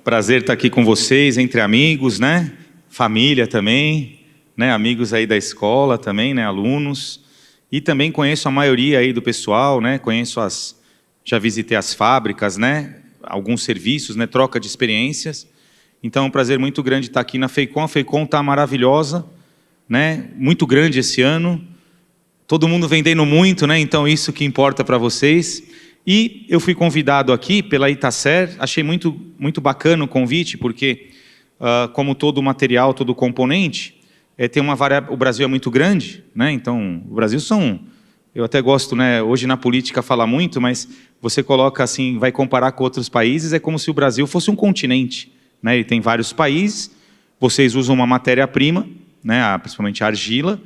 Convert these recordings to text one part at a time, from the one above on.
Prazer estar aqui com vocês, entre amigos, né? Família também, né? Amigos aí da escola também, né? Alunos. E também conheço a maioria aí do pessoal, né? Já visitei as fábricas, né? Alguns serviços, né? Troca de experiências. Então é um prazer muito grande estar aqui na FEICOM. A FEICOM está maravilhosa, né? Muito grande esse ano. Todo mundo vendendo muito, né? Então isso que importa para vocês. E eu fui convidado aqui pela Itacer, achei muito bacana o convite, porque como todo material, todo componente, tem uma o Brasil é muito grande, né? Então o Brasil eu até gosto, né? Hoje na política fala muito, mas você coloca assim, vai comparar com outros países, é como se o Brasil fosse um continente, né? Ele tem vários países, vocês usam uma matéria-prima, né? Principalmente a argila,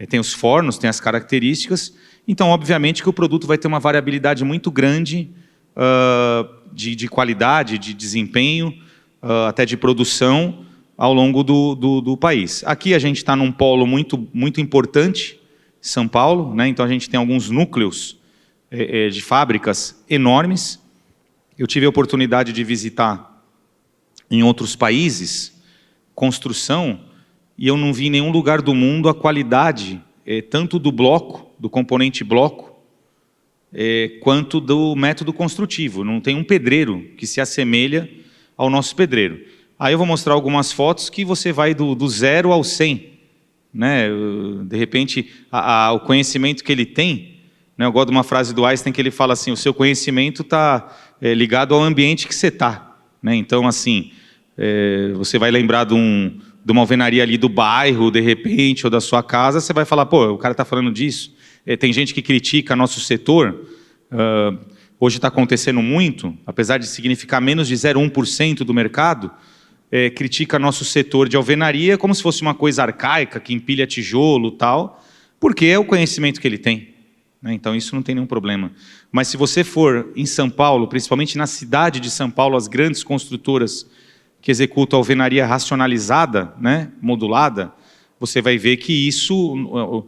tem os fornos, tem as características. Então, obviamente, que o produto vai ter uma variabilidade muito grande de qualidade, de desempenho, até de produção ao longo do país. Aqui a gente está num polo muito importante, São Paulo, né? Então a gente tem alguns núcleos de fábricas enormes. Eu tive a oportunidade de visitar em outros países construção e eu não vi em nenhum lugar do mundo a qualidade tanto do bloco, do componente bloco, quanto do método construtivo. Não tem um pedreiro que se assemelha ao nosso pedreiro. Aí eu vou mostrar algumas fotos que você vai do 0 ao 100. Né? De repente, o conhecimento que ele tem, né? Eu gosto de uma frase do Einstein que ele fala assim, o seu conhecimento está ligado ao ambiente que você está. Né? Então, assim, você vai lembrar de uma alvenaria ali do bairro, de repente, ou da sua casa, você vai falar, pô, o cara está falando disso. Tem gente que critica nosso setor, hoje está acontecendo muito, apesar de significar menos de 0,1% do mercado, critica nosso setor de alvenaria como se fosse uma coisa arcaica, que empilha tijolo e tal, porque é o conhecimento que ele tem. Né? Então isso não tem nenhum problema. Mas se você for em São Paulo, principalmente na cidade de São Paulo, as grandes construtoras que executam alvenaria racionalizada, né, modulada, você vai ver que isso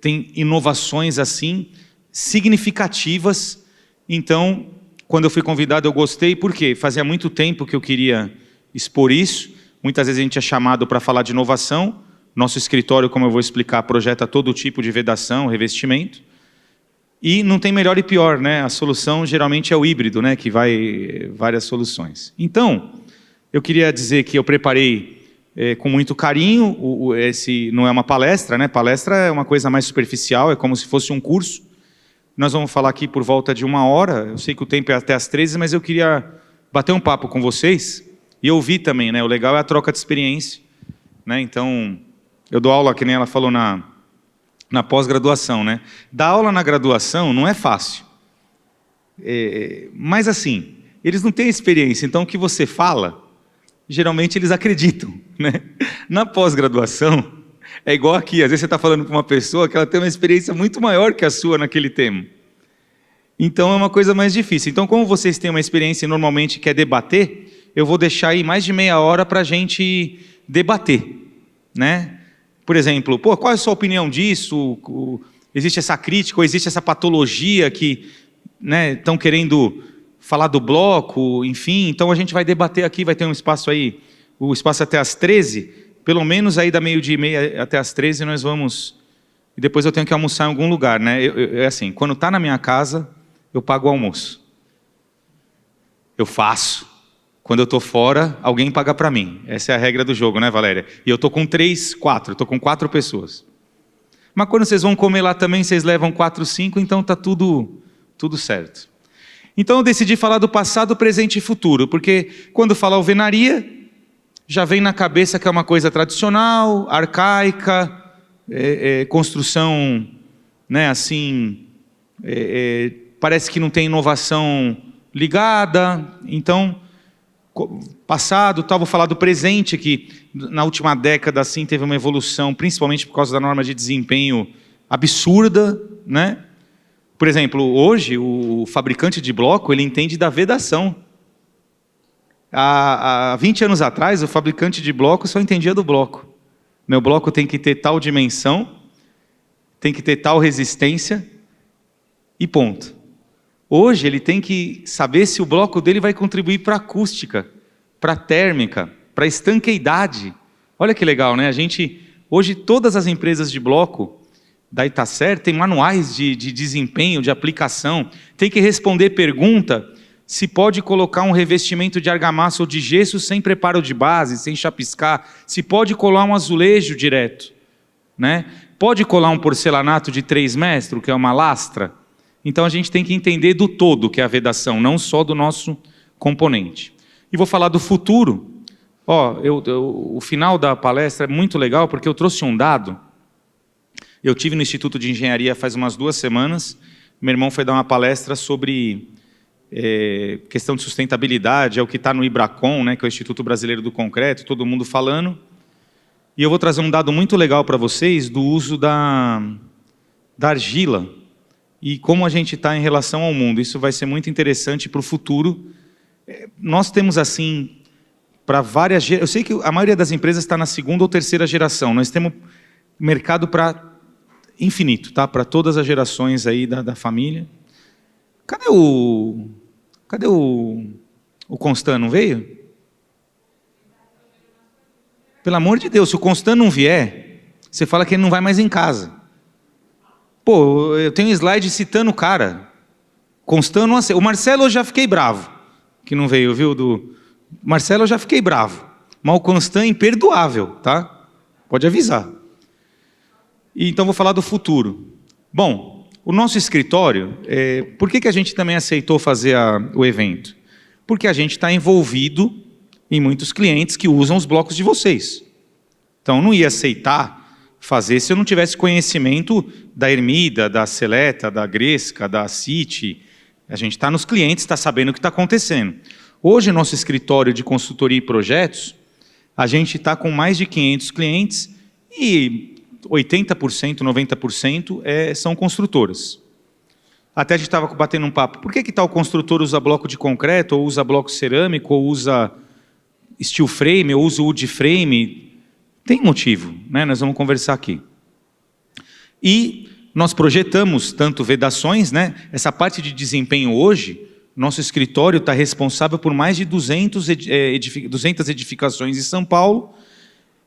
tem inovações assim significativas. Então, quando eu fui convidado, eu gostei, porque fazia muito tempo que eu queria expor isso. Muitas vezes a gente é chamado para falar de inovação. Nosso escritório, como eu vou explicar, projeta todo tipo de vedação, revestimento. E não tem melhor e pior, né? A solução geralmente é o híbrido, né, que vai várias soluções. Então, eu queria dizer que eu preparei com muito carinho, esse não é uma palestra, né? Palestra é uma coisa mais superficial, é como se fosse um curso. Nós vamos falar aqui por volta de 1 hora, eu sei que o tempo é até às 13, mas eu queria bater um papo com vocês e ouvir também, né? O legal é a troca de experiência, né? Então, eu dou aula, que nem ela falou, na pós-graduação, né? Dar aula na graduação não é fácil, mas assim, eles não têm experiência, então o que você fala, geralmente eles acreditam, né? Na pós-graduação, é igual aqui, às vezes você está falando com uma pessoa que ela tem uma experiência muito maior que a sua naquele tema. Então é uma coisa mais difícil. Então, como vocês têm uma experiência e normalmente quer debater, eu vou deixar aí mais de meia hora para a gente debater, né? Por exemplo, pô, qual é a sua opinião disso? Existe essa crítica ou existe essa patologia que, né, estão querendo falar do bloco, enfim, então a gente vai debater aqui, vai ter um espaço aí, o espaço até às 13, pelo menos aí da 12h30 até às 13 nós vamos, e depois eu tenho que almoçar em algum lugar, né? É assim, quando está na minha casa, eu pago o almoço. Eu faço. Quando eu estou fora, alguém paga para mim. Essa é a regra do jogo, né, Valéria? E eu estou com 4 pessoas. Mas quando vocês vão comer lá também, vocês levam 4, 5, então está tudo certo. Então eu decidi falar do passado, presente e futuro, porque quando fala alvenaria, já vem na cabeça que é uma coisa tradicional, arcaica, construção, né, assim, parece que não tem inovação ligada. Então, passado, vou falar do presente, que na última década assim, teve uma evolução, principalmente por causa da norma de desempenho absurda, né? Por exemplo, hoje o fabricante de bloco, ele entende da vedação. Há 20 anos atrás, o fabricante de bloco só entendia do bloco. Meu bloco tem que ter tal dimensão, tem que ter tal resistência e ponto. Hoje ele tem que saber se o bloco dele vai contribuir para a acústica, para térmica, para estanqueidade. Olha que legal, né? Hoje todas as empresas de bloco da Itacer têm manuais de desempenho, de aplicação, tem que responder pergunta se pode colocar um revestimento de argamassa ou de gesso sem preparo de base, sem chapiscar, se pode colar um azulejo direto, né? Pode colar um porcelanato de 3 metros, que é uma lastra. Então a gente tem que entender do todo, que é a vedação, não só do nosso componente. E vou falar do futuro. O final da palestra é muito legal, porque eu trouxe um dado. Eu tive no Instituto de Engenharia faz umas 2 semanas, meu irmão foi dar uma palestra sobre questão de sustentabilidade, é o que está no IBRACON, né, que é o Instituto Brasileiro do Concreto, todo mundo falando. E eu vou trazer um dado muito legal para vocês do uso da argila e como a gente está em relação ao mundo. Isso vai ser muito interessante para o futuro. Nós temos assim, para várias... Eu sei que a maioria das empresas está na 2ª ou 3ª geração. Nós temos mercado para infinito, tá? Para todas as gerações aí da família. Cadê o Constant, não veio? Pelo amor de Deus, se o Constant não vier, você fala que ele não vai mais em casa. Pô, eu tenho um slide citando o cara. Constant não aceita. O Marcelo eu já fiquei bravo, que não veio, viu? Marcelo eu já fiquei bravo. Mas o Constant é imperdoável, tá? Pode avisar. E então vou falar do futuro. Bom, o nosso escritório, por que a gente também aceitou fazer o evento? Porque a gente está envolvido em muitos clientes que usam os blocos de vocês. Então, eu não ia aceitar fazer se eu não tivesse conhecimento da Ermida, da Seleta, da Gresca, da City. A gente está nos clientes, está sabendo o que está acontecendo. Hoje, nosso escritório de consultoria e projetos, a gente está com mais de 500 clientes e 80%, 90% são construtoras. Até a gente estava batendo um papo. Por que tal construtor usa bloco de concreto, ou usa bloco cerâmico, ou usa steel frame, ou usa wood frame? Tem motivo, né? Nós vamos conversar aqui. E nós projetamos tanto vedações, né? Essa parte de desempenho hoje, nosso escritório está responsável por mais de 200 edificações em São Paulo,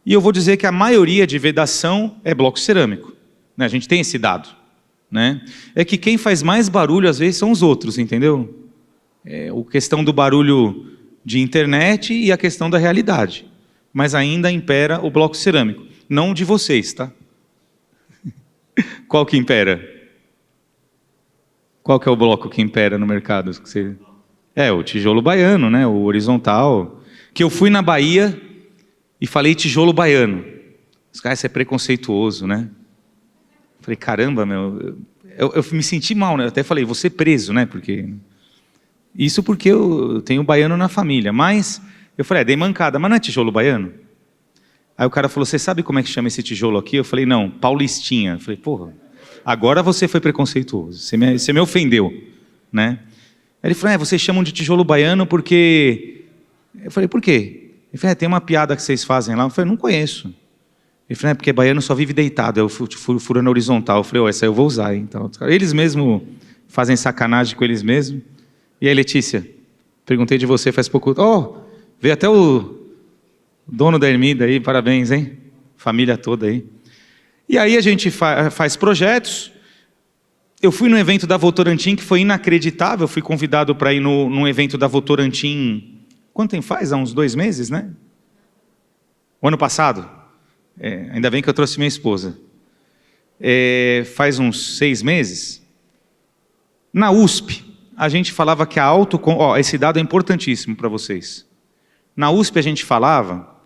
e eu vou dizer que a maioria de vedação é bloco cerâmico, né? A gente tem esse dado, né? É que quem faz mais barulho às vezes são os outros, entendeu? A questão do barulho de internet e a questão da realidade. Mas ainda impera o bloco cerâmico. Não o de vocês, tá? Qual que impera? Qual que é o bloco que impera no mercado? O tijolo baiano, né? O horizontal. Que eu fui na Bahia e falei tijolo baiano. Os caras, isso é preconceituoso, né? Falei, caramba, meu... Eu me senti mal, né? Eu até falei, vou ser preso, né? Isso porque eu tenho baiano na família. Mas, eu falei, dei mancada, mas não é tijolo baiano? Aí o cara falou, você sabe como é que chama esse tijolo aqui? Eu falei, não, paulistinha. Eu falei, porra, agora você foi preconceituoso, você me ofendeu, né? Aí ele falou, vocês chamam de tijolo baiano porque... Eu falei, por quê? Ele falou, tem uma piada que vocês fazem lá. Eu falei, não conheço. Ele falou, porque baiano só vive deitado, eu furo na horizontal. Eu falei, essa eu vou usar, hein? Então, eles mesmos fazem sacanagem com eles mesmos. E aí, Letícia, perguntei de você faz pouco... veio até o dono da Ermida aí, parabéns, hein? Família toda aí. E aí a gente faz projetos. Eu fui no evento da Votorantim, que foi inacreditável. Eu fui convidado para ir num evento da Votorantim... Quanto tempo faz? Há uns 2 meses, né? O ano passado. Ainda bem que eu trouxe minha esposa. Faz uns 6 meses. Na USP, a gente falava que esse dado é importantíssimo para vocês. Na USP a gente falava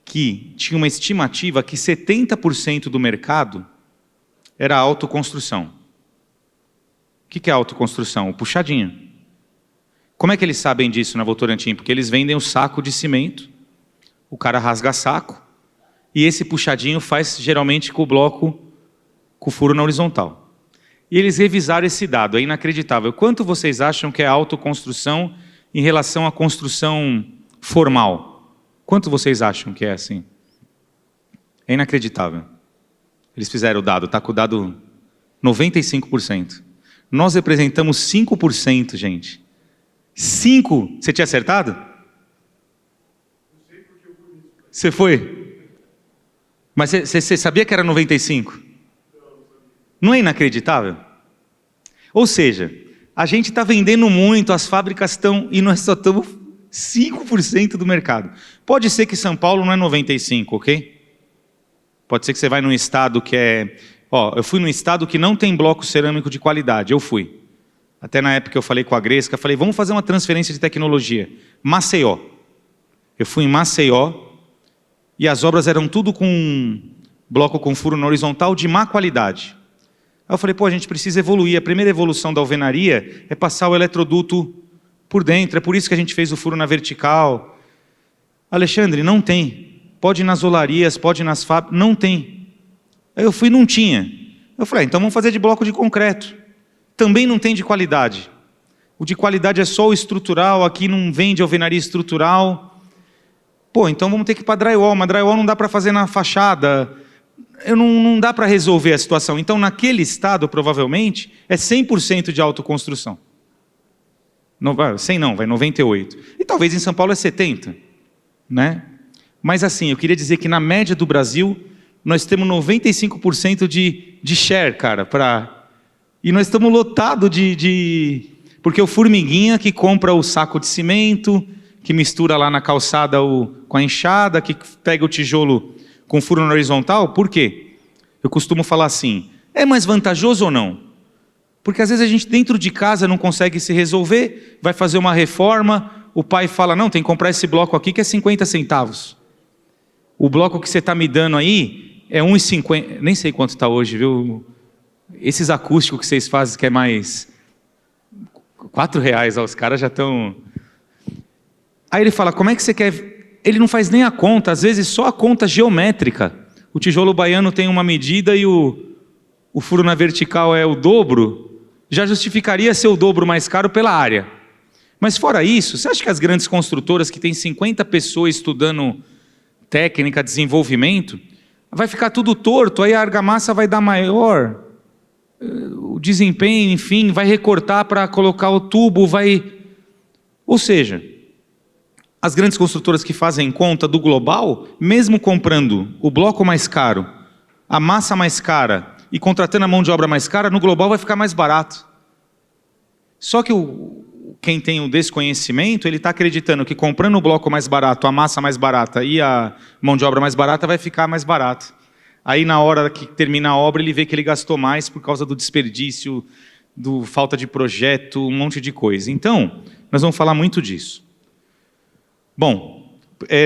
que tinha uma estimativa que 70% do mercado era autoconstrução. O que é autoconstrução? O puxadinho. Como é que eles sabem disso na Votorantim? Porque eles vendem o saco de cimento, o cara rasga saco, e esse puxadinho faz geralmente com o bloco, com o furo na horizontal. E eles revisaram esse dado, é inacreditável. Quanto vocês acham que é autoconstrução em relação à construção formal? Quanto vocês acham que é assim? É inacreditável. Eles fizeram o dado, está com o dado 95%. Nós representamos 5%, gente. 5%? Você tinha acertado? Você foi? Mas você sabia que era 95? Não é inacreditável? Ou seja, a gente está vendendo muito, as fábricas estão, e nós só estamos 5% do mercado. Pode ser que São Paulo não é 95, ok? Pode ser que você vai num estado que é... eu fui num estado que não tem bloco cerâmico de qualidade, eu fui. Até na época que eu falei com a Gresca, falei, vamos fazer uma transferência de tecnologia. Maceió. Eu fui em Maceió, e as obras eram tudo com bloco com furo na horizontal de má qualidade. Aí eu falei, a gente precisa evoluir. A primeira evolução da alvenaria é passar o eletroduto por dentro. É por isso que a gente fez o furo na vertical. Alexandre, não tem. Pode ir nas olarias, pode ir nas fábricas. Não tem. Aí eu fui e não tinha. Eu falei, então vamos fazer de bloco de concreto. Também não tem de qualidade. O de qualidade é só o estrutural. Aqui não vende alvenaria estrutural. Então vamos ter que ir para drywall. Mas drywall não dá para fazer na fachada. Não dá para resolver a situação. Então, naquele estado, provavelmente, é 100% de autoconstrução. 100 não, vai 98. E talvez em São Paulo é 70%. Né? Mas assim, eu queria dizer que na média do Brasil, nós temos 95% de share, cara. E nós estamos lotados Porque o formiguinha que compra o saco de cimento, que mistura lá na calçada com a enxada, que pega o tijolo com furo na horizontal, por quê? Eu costumo falar assim, é mais vantajoso ou não? Porque às vezes a gente dentro de casa não consegue se resolver, vai fazer uma reforma, o pai fala, não, tem que comprar esse bloco aqui que é 50 centavos. O bloco que você está me dando aí é 1,50, nem sei quanto está hoje, viu? Esses acústicos que vocês fazem que é mais R$4, os caras já estão... Aí ele fala, como é que você quer... Ele não faz nem a conta, às vezes só a conta geométrica. O tijolo baiano tem uma medida e o furo na vertical é o dobro, já justificaria ser o dobro mais caro pela área. Mas fora isso, você acha que as grandes construtoras que têm 50 pessoas estudando técnica, desenvolvimento, vai ficar tudo torto, aí a argamassa vai dar maior, o desempenho, enfim, vai recortar para colocar o tubo, Ou seja... As grandes construtoras que fazem conta do global, mesmo comprando o bloco mais caro, a massa mais cara e contratando a mão de obra mais cara, no global vai ficar mais barato. Só que quem tem o desconhecimento, ele está acreditando que comprando o bloco mais barato, a massa mais barata e a mão de obra mais barata, vai ficar mais barato. Aí na hora que termina a obra, ele vê que ele gastou mais por causa do desperdício, falta de projeto, um monte de coisa. Então, nós vamos falar muito disso. Bom,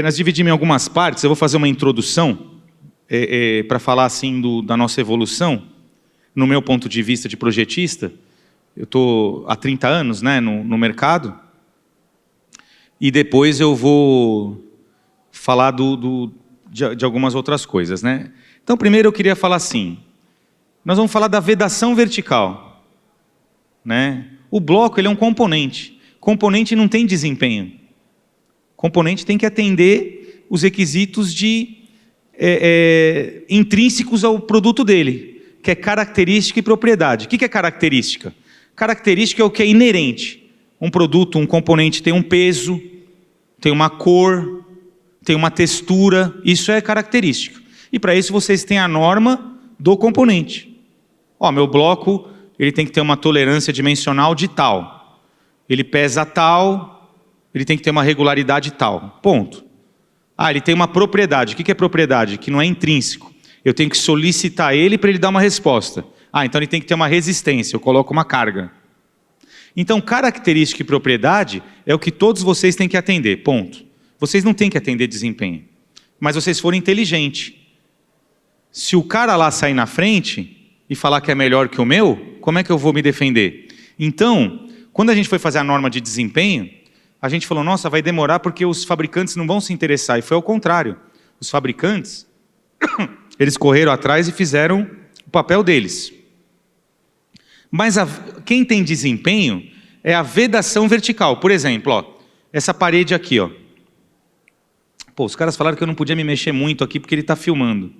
nós dividimos em algumas partes, eu vou fazer uma introdução para falar assim da nossa evolução, no meu ponto de vista de projetista. Eu estou há 30 anos, né, no mercado, e depois eu vou falar de algumas outras coisas. Né? Então, primeiro eu queria falar assim, nós vamos falar da vedação vertical. Né? O bloco ele é um componente, componente não tem desempenho. Componente tem que atender os requisitos intrínsecos ao produto dele, que é característica e propriedade. O que é característica? Característica é o que é inerente. Um produto, um componente tem um peso, tem uma cor, tem uma textura, isso é característica. E para isso vocês têm a norma do componente. Meu bloco ele tem que ter uma tolerância dimensional de tal. Ele pesa tal... Ele tem que ter uma regularidade tal. Ponto. Ele tem uma propriedade. O que é propriedade? Que não é intrínseco. Eu tenho que solicitar ele para ele dar uma resposta. Então ele tem que ter uma resistência. Eu coloco uma carga. Então, característica e propriedade é o que todos vocês têm que atender. Ponto. Vocês não têm que atender desempenho. Mas vocês forem inteligentes. Se o cara lá sair na frente e falar que é melhor que o meu, como é que eu vou me defender? Então, quando a gente foi fazer a norma de desempenho, a gente falou, nossa, vai demorar porque os fabricantes não vão se interessar. E foi ao contrário. Os fabricantes, eles correram atrás e fizeram o papel deles. Mas quem tem desempenho é a vedação vertical. Por exemplo, essa parede aqui. Os caras falaram que eu não podia me mexer muito aqui porque ele está filmando.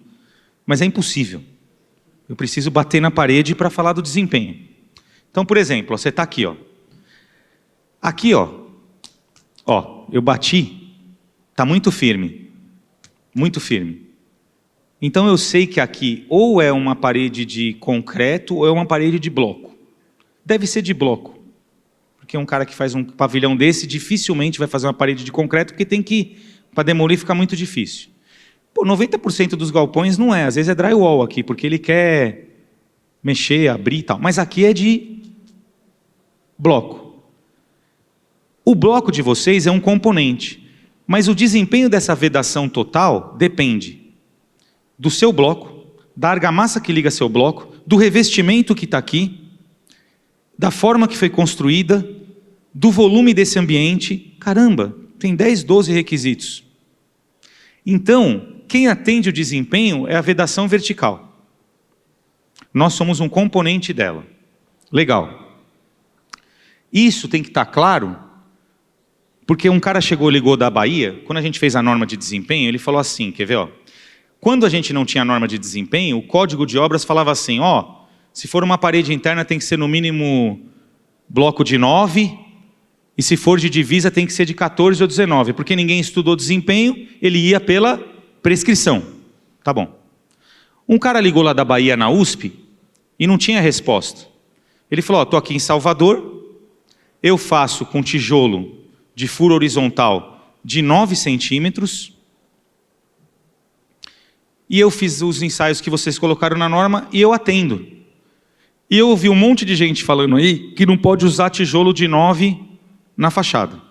Mas é impossível. Eu preciso bater na parede para falar do desempenho. Então, por exemplo, você está aqui. Aqui, eu bati, está muito firme. muito firme. Então eu sei que aqui ou é uma parede de concreto ou é uma parede de bloco. Deve ser de bloco. Porque um cara que faz um pavilhão desse dificilmente vai fazer uma parede de concreto, porque tem que, para demolir, fica muito difícil. Pô, 90% dos galpões não é, às vezes é drywall aqui, porque ele quer mexer, abrir e tal. Mas aqui é de bloco. O bloco de vocês é um componente, mas o desempenho dessa vedação total depende do seu bloco, da argamassa que liga seu bloco, do revestimento que está aqui, da forma que foi construída, do volume desse ambiente. Caramba, tem 10, 12 requisitos. Então, quem atende o desempenho é a vedação vertical. Nós somos um componente dela. Legal. Isso tem que estar claro, porque um cara ligou da Bahia, quando a gente fez a norma de desempenho, ele falou assim, quer ver, ó? Quando a gente não tinha norma de desempenho, o código de obras falava assim, ó, se for uma parede interna tem que ser no mínimo bloco de 9, e se for de divisa tem que ser de 14 ou 19, porque ninguém estudou desempenho, ele ia pela prescrição. Tá bom. Um cara ligou lá da Bahia na USP e não tinha resposta. Ele falou, ó, tô aqui em Salvador, eu faço com tijolo de furo horizontal de 9 centímetros, e eu fiz os ensaios que vocês colocaram na norma e eu atendo. E eu ouvi um monte de gente falando aí que não pode usar tijolo de 9 na fachada.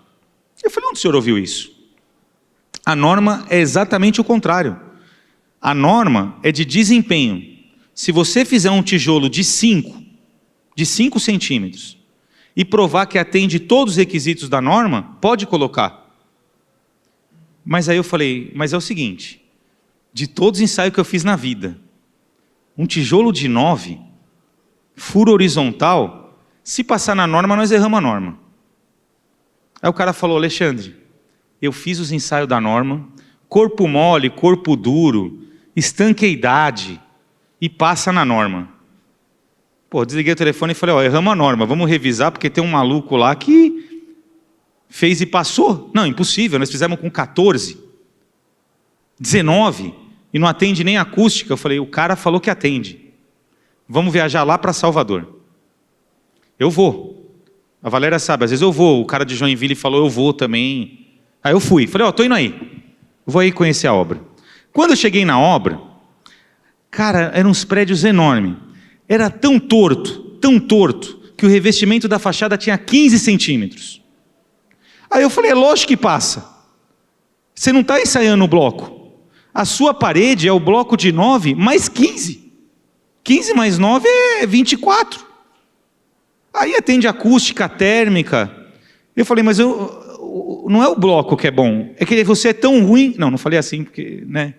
Eu falei, onde o senhor ouviu isso? A norma é exatamente o contrário. A norma é de desempenho. Se você fizer um tijolo de 5 centímetros, e provar que atende todos os requisitos da norma, pode colocar. Mas aí eu falei, mas é o seguinte, de todos os ensaios que eu fiz na vida, um tijolo de 9, furo horizontal, se passar na norma, nós erramos a norma. Aí o cara falou, Alexandre, eu fiz os ensaios da norma, corpo mole, corpo duro, estanqueidade, e passa na norma. Pô, desliguei o telefone e falei, ó, erramos a norma, vamos revisar, porque tem um maluco lá que fez e passou. Não, impossível, nós fizemos com 14. 19, e não atende nem acústica. Eu falei, o cara falou que atende. Vamos viajar lá para Salvador. Eu vou. A Valéria sabe, às vezes eu vou. O cara de Joinville falou, eu vou também. Aí eu fui. Falei, ó, tô indo aí. Vou aí conhecer a obra. Quando eu cheguei na obra, cara, eram uns prédios enormes. Era tão torto, que o revestimento da fachada tinha 15 centímetros. Aí eu falei, é lógico que passa. Você não está ensaiando o bloco. A sua parede é o bloco de 9 mais 15. 15 mais 9 é 24. Aí atende acústica, térmica. Eu falei, mas não é o bloco que é bom. É que você é tão ruim. Não falei assim, porque, né?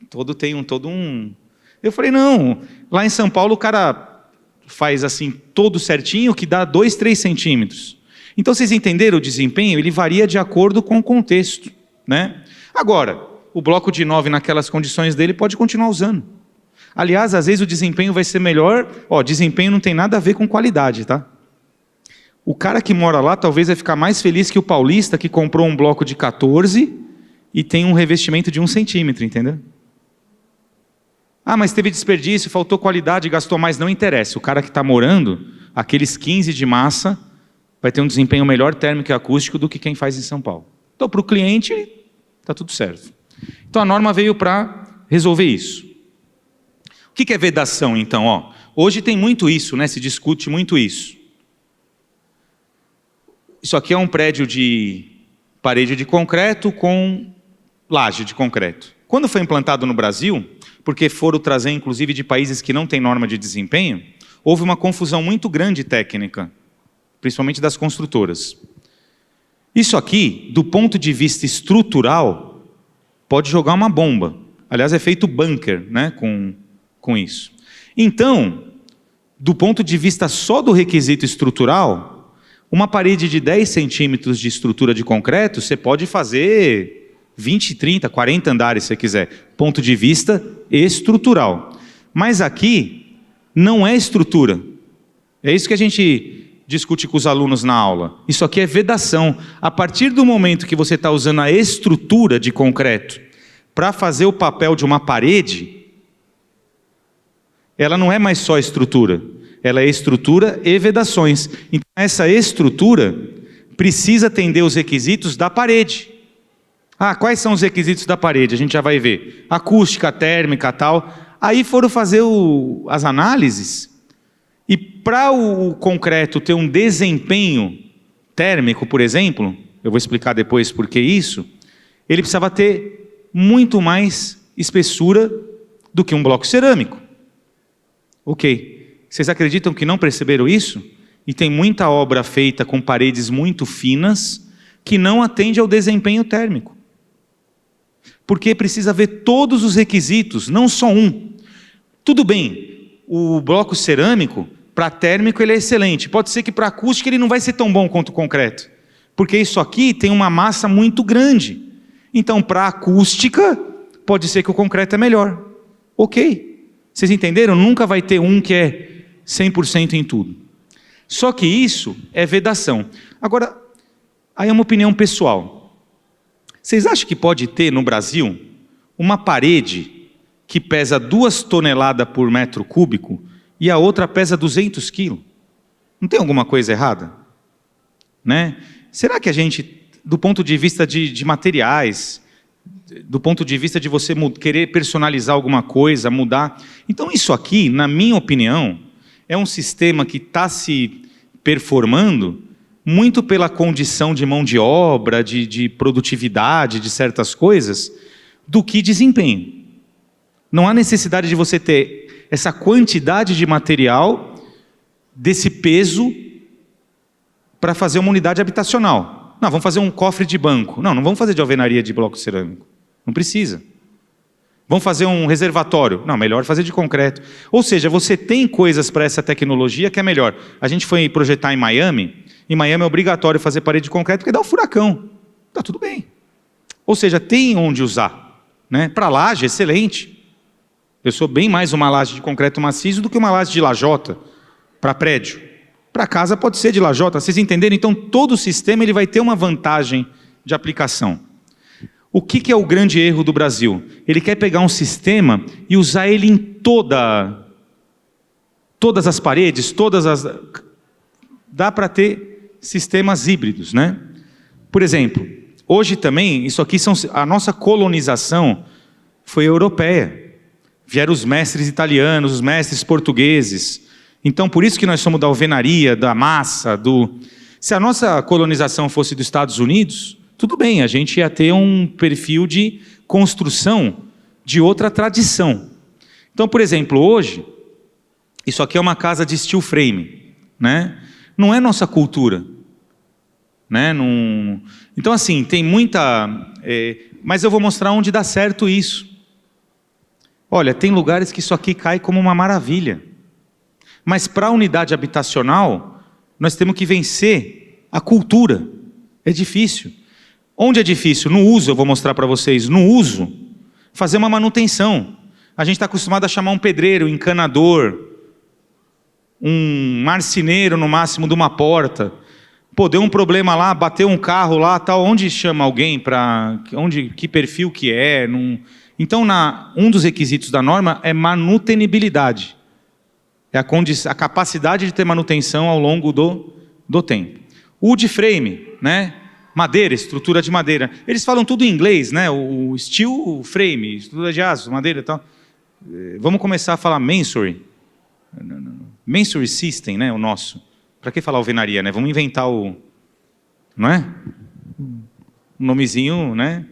Todo um... Eu falei, não. Lá em São Paulo o cara faz assim, todo certinho, que dá 2, 3 centímetros. Então vocês entenderam o desempenho? Ele varia de acordo com o contexto, né? Agora, o bloco de 9 naquelas condições dele pode continuar usando. Aliás, às vezes o desempenho vai ser melhor. Ó, desempenho não tem nada a ver com qualidade, tá? O cara que mora lá talvez vai ficar mais feliz que o paulista que comprou um bloco de 14 e tem um revestimento de 1 centímetro, entendeu? Ah, mas teve desperdício, faltou qualidade, gastou mais. Não interessa. O cara que está morando, aqueles 15 de massa, vai ter um desempenho melhor térmico e acústico do que quem faz em São Paulo. Então, para o cliente, está tudo certo. Então, a norma veio para resolver isso. O que é vedação, então? Ó, hoje tem muito isso, né? Se discute muito isso. Isso aqui é um prédio de parede de concreto com laje de concreto. Quando foi implantado no Brasil, porque foram trazer, inclusive, de países que não têm norma de desempenho, houve uma confusão muito grande técnica, principalmente das construtoras. Isso aqui, do ponto de vista estrutural, pode jogar uma bomba. Aliás, é feito bunker, né, com isso. Então, do ponto de vista só do requisito estrutural, uma parede de 10 centímetros de estrutura de concreto, você pode fazer 20, 30, 40 andares se você quiser. Ponto de vista estrutural. Mas aqui não é estrutura. É isso que a gente discute com os alunos na aula. Isso aqui é vedação. A partir do momento que você está usando a estrutura de concreto para fazer o papel de uma parede, ela não é mais só estrutura, ela é estrutura e vedações. Então essa estrutura precisa atender os requisitos da parede. Quais são os requisitos da parede? A gente já vai ver. Acústica, térmica, tal. Aí foram fazer as análises, e para o concreto ter um desempenho térmico, por exemplo, eu vou explicar depois por que isso, ele precisava ter muito mais espessura do que um bloco cerâmico. Ok. Vocês acreditam que não perceberam isso? E tem muita obra feita com paredes muito finas que não atende ao desempenho térmico. Porque precisa ver todos os requisitos, não só um. Tudo bem, o bloco cerâmico, para térmico ele é excelente. Pode ser que para acústica ele não vai ser tão bom quanto o concreto. Porque isso aqui tem uma massa muito grande. Então para acústica, pode ser que o concreto é melhor. Ok. Vocês entenderam? Nunca vai ter um que é 100% em tudo. Só que isso é vedação. Agora, aí é uma opinião pessoal. Vocês acham que pode ter no Brasil uma parede que pesa 2 toneladas por metro cúbico e a outra pesa 200 quilos? Não tem alguma coisa errada? Né? Será que a gente, do ponto de vista de materiais, do ponto de vista de você querer personalizar alguma coisa, mudar... Então isso aqui, na minha opinião, é um sistema que está se performando muito pela condição de mão de obra, de produtividade, de certas coisas, do que desempenho. Não há necessidade de você ter essa quantidade de material, desse peso, para fazer uma unidade habitacional. Não, vamos fazer um cofre de banco. Não vamos fazer de alvenaria de bloco cerâmico. Não precisa. Vamos fazer um reservatório. Não, melhor fazer de concreto. Ou seja, você tem coisas para essa tecnologia que é melhor. A gente foi projetar em Miami. Em Miami é obrigatório fazer parede de concreto porque dá um furacão. Tá tudo bem. Ou seja, tem onde usar. Né? Para laje, excelente. Eu sou bem mais uma laje de concreto maciço do que uma laje de lajota para prédio. Para casa pode ser de lajota. Vocês entenderam? Então todo o sistema ele vai ter uma vantagem de aplicação. O que é o grande erro do Brasil? Ele quer pegar um sistema e usar ele em todas as paredes, dá para ter sistemas híbridos, né? Por exemplo, hoje também, isso aqui a nossa colonização foi europeia. Vieram os mestres italianos, os mestres portugueses. Então, por isso que nós somos da alvenaria, da massa, Se a nossa colonização fosse dos Estados Unidos, tudo bem, a gente ia ter um perfil de construção de outra tradição. Então, por exemplo, hoje, isso aqui é uma casa de steel frame, né? Não é nossa cultura. Né? Então, assim, tem muita... mas eu vou mostrar onde dá certo isso. Olha, tem lugares que isso aqui cai como uma maravilha. Mas para a unidade habitacional, nós temos que vencer a cultura. É difícil. Onde é difícil? No uso, eu vou mostrar para vocês. No uso, fazer uma manutenção. A gente está acostumado a chamar um pedreiro, um encanador, um marceneiro no máximo de uma porta. Pô, deu um problema lá, bateu um carro lá, tal. Onde chama alguém para... Que perfil que é? Então, um dos requisitos da norma é manutenibilidade. É a capacidade de ter manutenção ao longo do tempo. Wood frame, né? Madeira, estrutura de madeira. Eles falam tudo em inglês, né? O steel frame, estrutura de aço, madeira e tal. Vamos começar a falar masonry. Masonry system, né? O nosso. Para que falar alvenaria, né? Vamos inventar não é? Um nomezinho, né?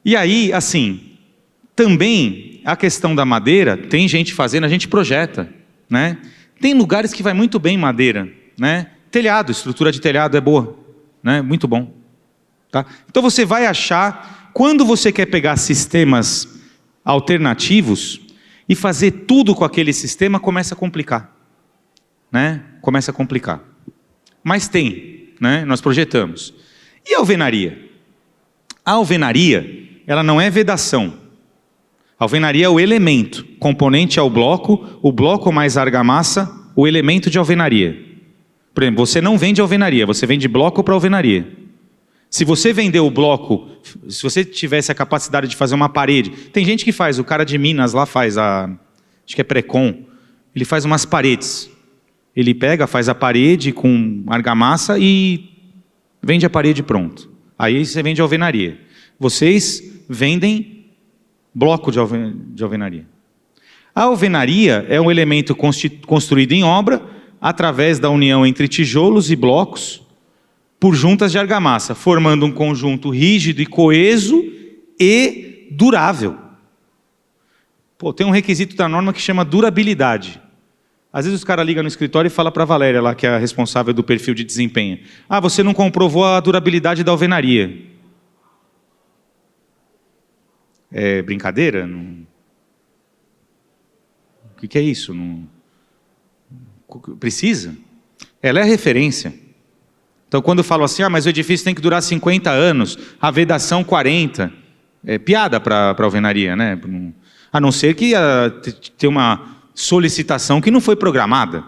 E aí, assim, também a questão da madeira, tem gente fazendo, a gente projeta, né? Tem lugares que vai muito bem madeira, né? Telhado, estrutura de telhado é boa, né? Muito bom, tá? Então você vai achar, quando você quer pegar sistemas alternativos e fazer tudo com aquele sistema, começa a complicar, né? Começa a complicar. Mas tem, né? Nós projetamos. E a alvenaria? A alvenaria, ela não é vedação. A alvenaria é o elemento, componente é o bloco mais argamassa, o elemento de alvenaria. Por exemplo, você não vende alvenaria, você vende bloco para alvenaria. Se você vender o bloco se você tivesse a capacidade de fazer uma parede, tem gente que faz, o cara de Minas lá faz, acho que é Precon, ele faz umas paredes. Ele pega, faz a parede com argamassa e vende a parede pronto. Aí você vende alvenaria. Vocês vendem bloco de alvenaria. A alvenaria é um elemento construído em obra através da união entre tijolos e blocos por juntas de argamassa, formando um conjunto rígido e coeso e durável. Pô, tem um requisito da norma que chama durabilidade. Às vezes os caras ligam no escritório e falam para a Valéria, lá, que é a responsável do perfil de desempenho. Ah, você não comprovou a durabilidade da alvenaria. É brincadeira? Não... O que é isso? Não... Precisa? Ela é a referência. Então, quando eu falo assim, mas o edifício tem que durar 50 anos, a vedação 40, é piada para a alvenaria, né? A não ser que tenha uma solicitação que não foi programada,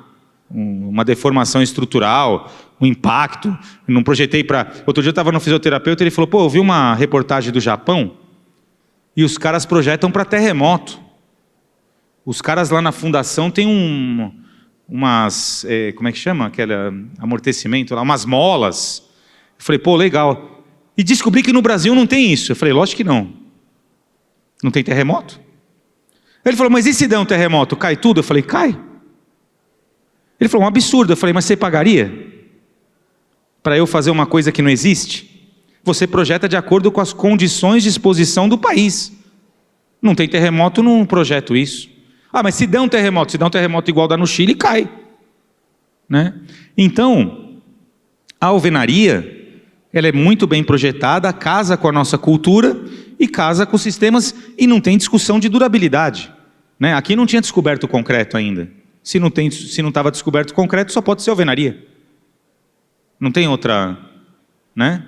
uma deformação estrutural, um impacto. Eu não projetei para... Outro dia eu estava no fisioterapeuta e ele falou, eu vi uma reportagem do Japão e os caras projetam para terremoto. Os caras lá na fundação têm umas, como é que chama? Aquele amortecimento lá, umas molas. Eu falei, legal. E descobri que no Brasil não tem isso. Eu falei, lógico que não. Não tem terremoto? Ele falou, mas e se der um terremoto? Cai tudo? Eu falei, cai. Ele falou, um absurdo. Eu falei, mas você pagaria? Para eu fazer uma coisa que não existe? Você projeta de acordo com as condições de exposição do país. Não tem terremoto, não projeto isso. Ah, mas se der um terremoto igual dá no Chile, cai. Né? Então, a alvenaria, ela é muito bem projetada, casa com a nossa cultura e casa com sistemas, e não tem discussão de durabilidade. Né? Aqui não tinha descoberto o concreto ainda. Se não estava descoberto o concreto, só pode ser alvenaria. Não tem outra... Né?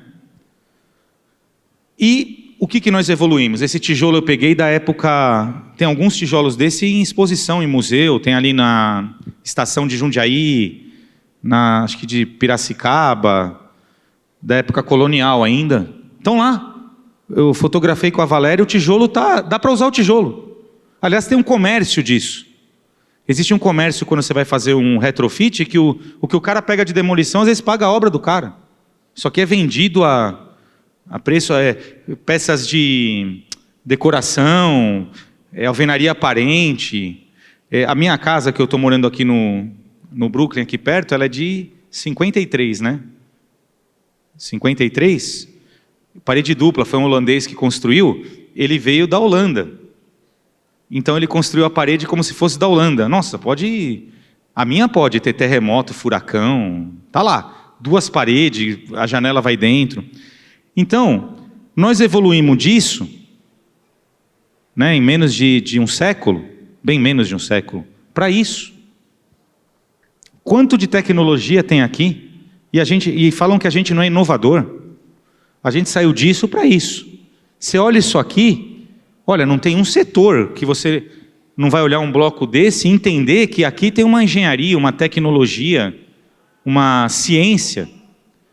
E o que nós evoluímos? Esse tijolo eu peguei da época... Tem alguns tijolos desse em exposição em museu, tem ali na estação de Jundiaí, acho que de Piracicaba, da época colonial ainda. Então lá, eu fotografei com a Valéria, o tijolo dá para usar o tijolo. Aliás, tem um comércio disso. Existe um comércio quando você vai fazer um retrofit, que o que o cara pega de demolição, às vezes paga a obra do cara. Isso aqui é vendido a preço, peças de decoração, alvenaria aparente. A minha casa, que eu estou morando aqui no Brooklyn, aqui perto, ela é de 53, né? 53? Parede dupla, foi um holandês que construiu, ele veio da Holanda. Então ele construiu a parede como se fosse da Holanda. Nossa, a minha pode ter terremoto, furacão, tá lá. 2 paredes, a janela vai dentro. Então, nós evoluímos disso, né, em menos de um século, bem menos de um século, para isso. Quanto de tecnologia tem aqui? E falam que a gente não é inovador. A gente saiu disso para isso. Você olha isso aqui, olha, não tem um setor que você não vai olhar um bloco desse e entender que aqui tem uma engenharia, uma tecnologia, uma ciência.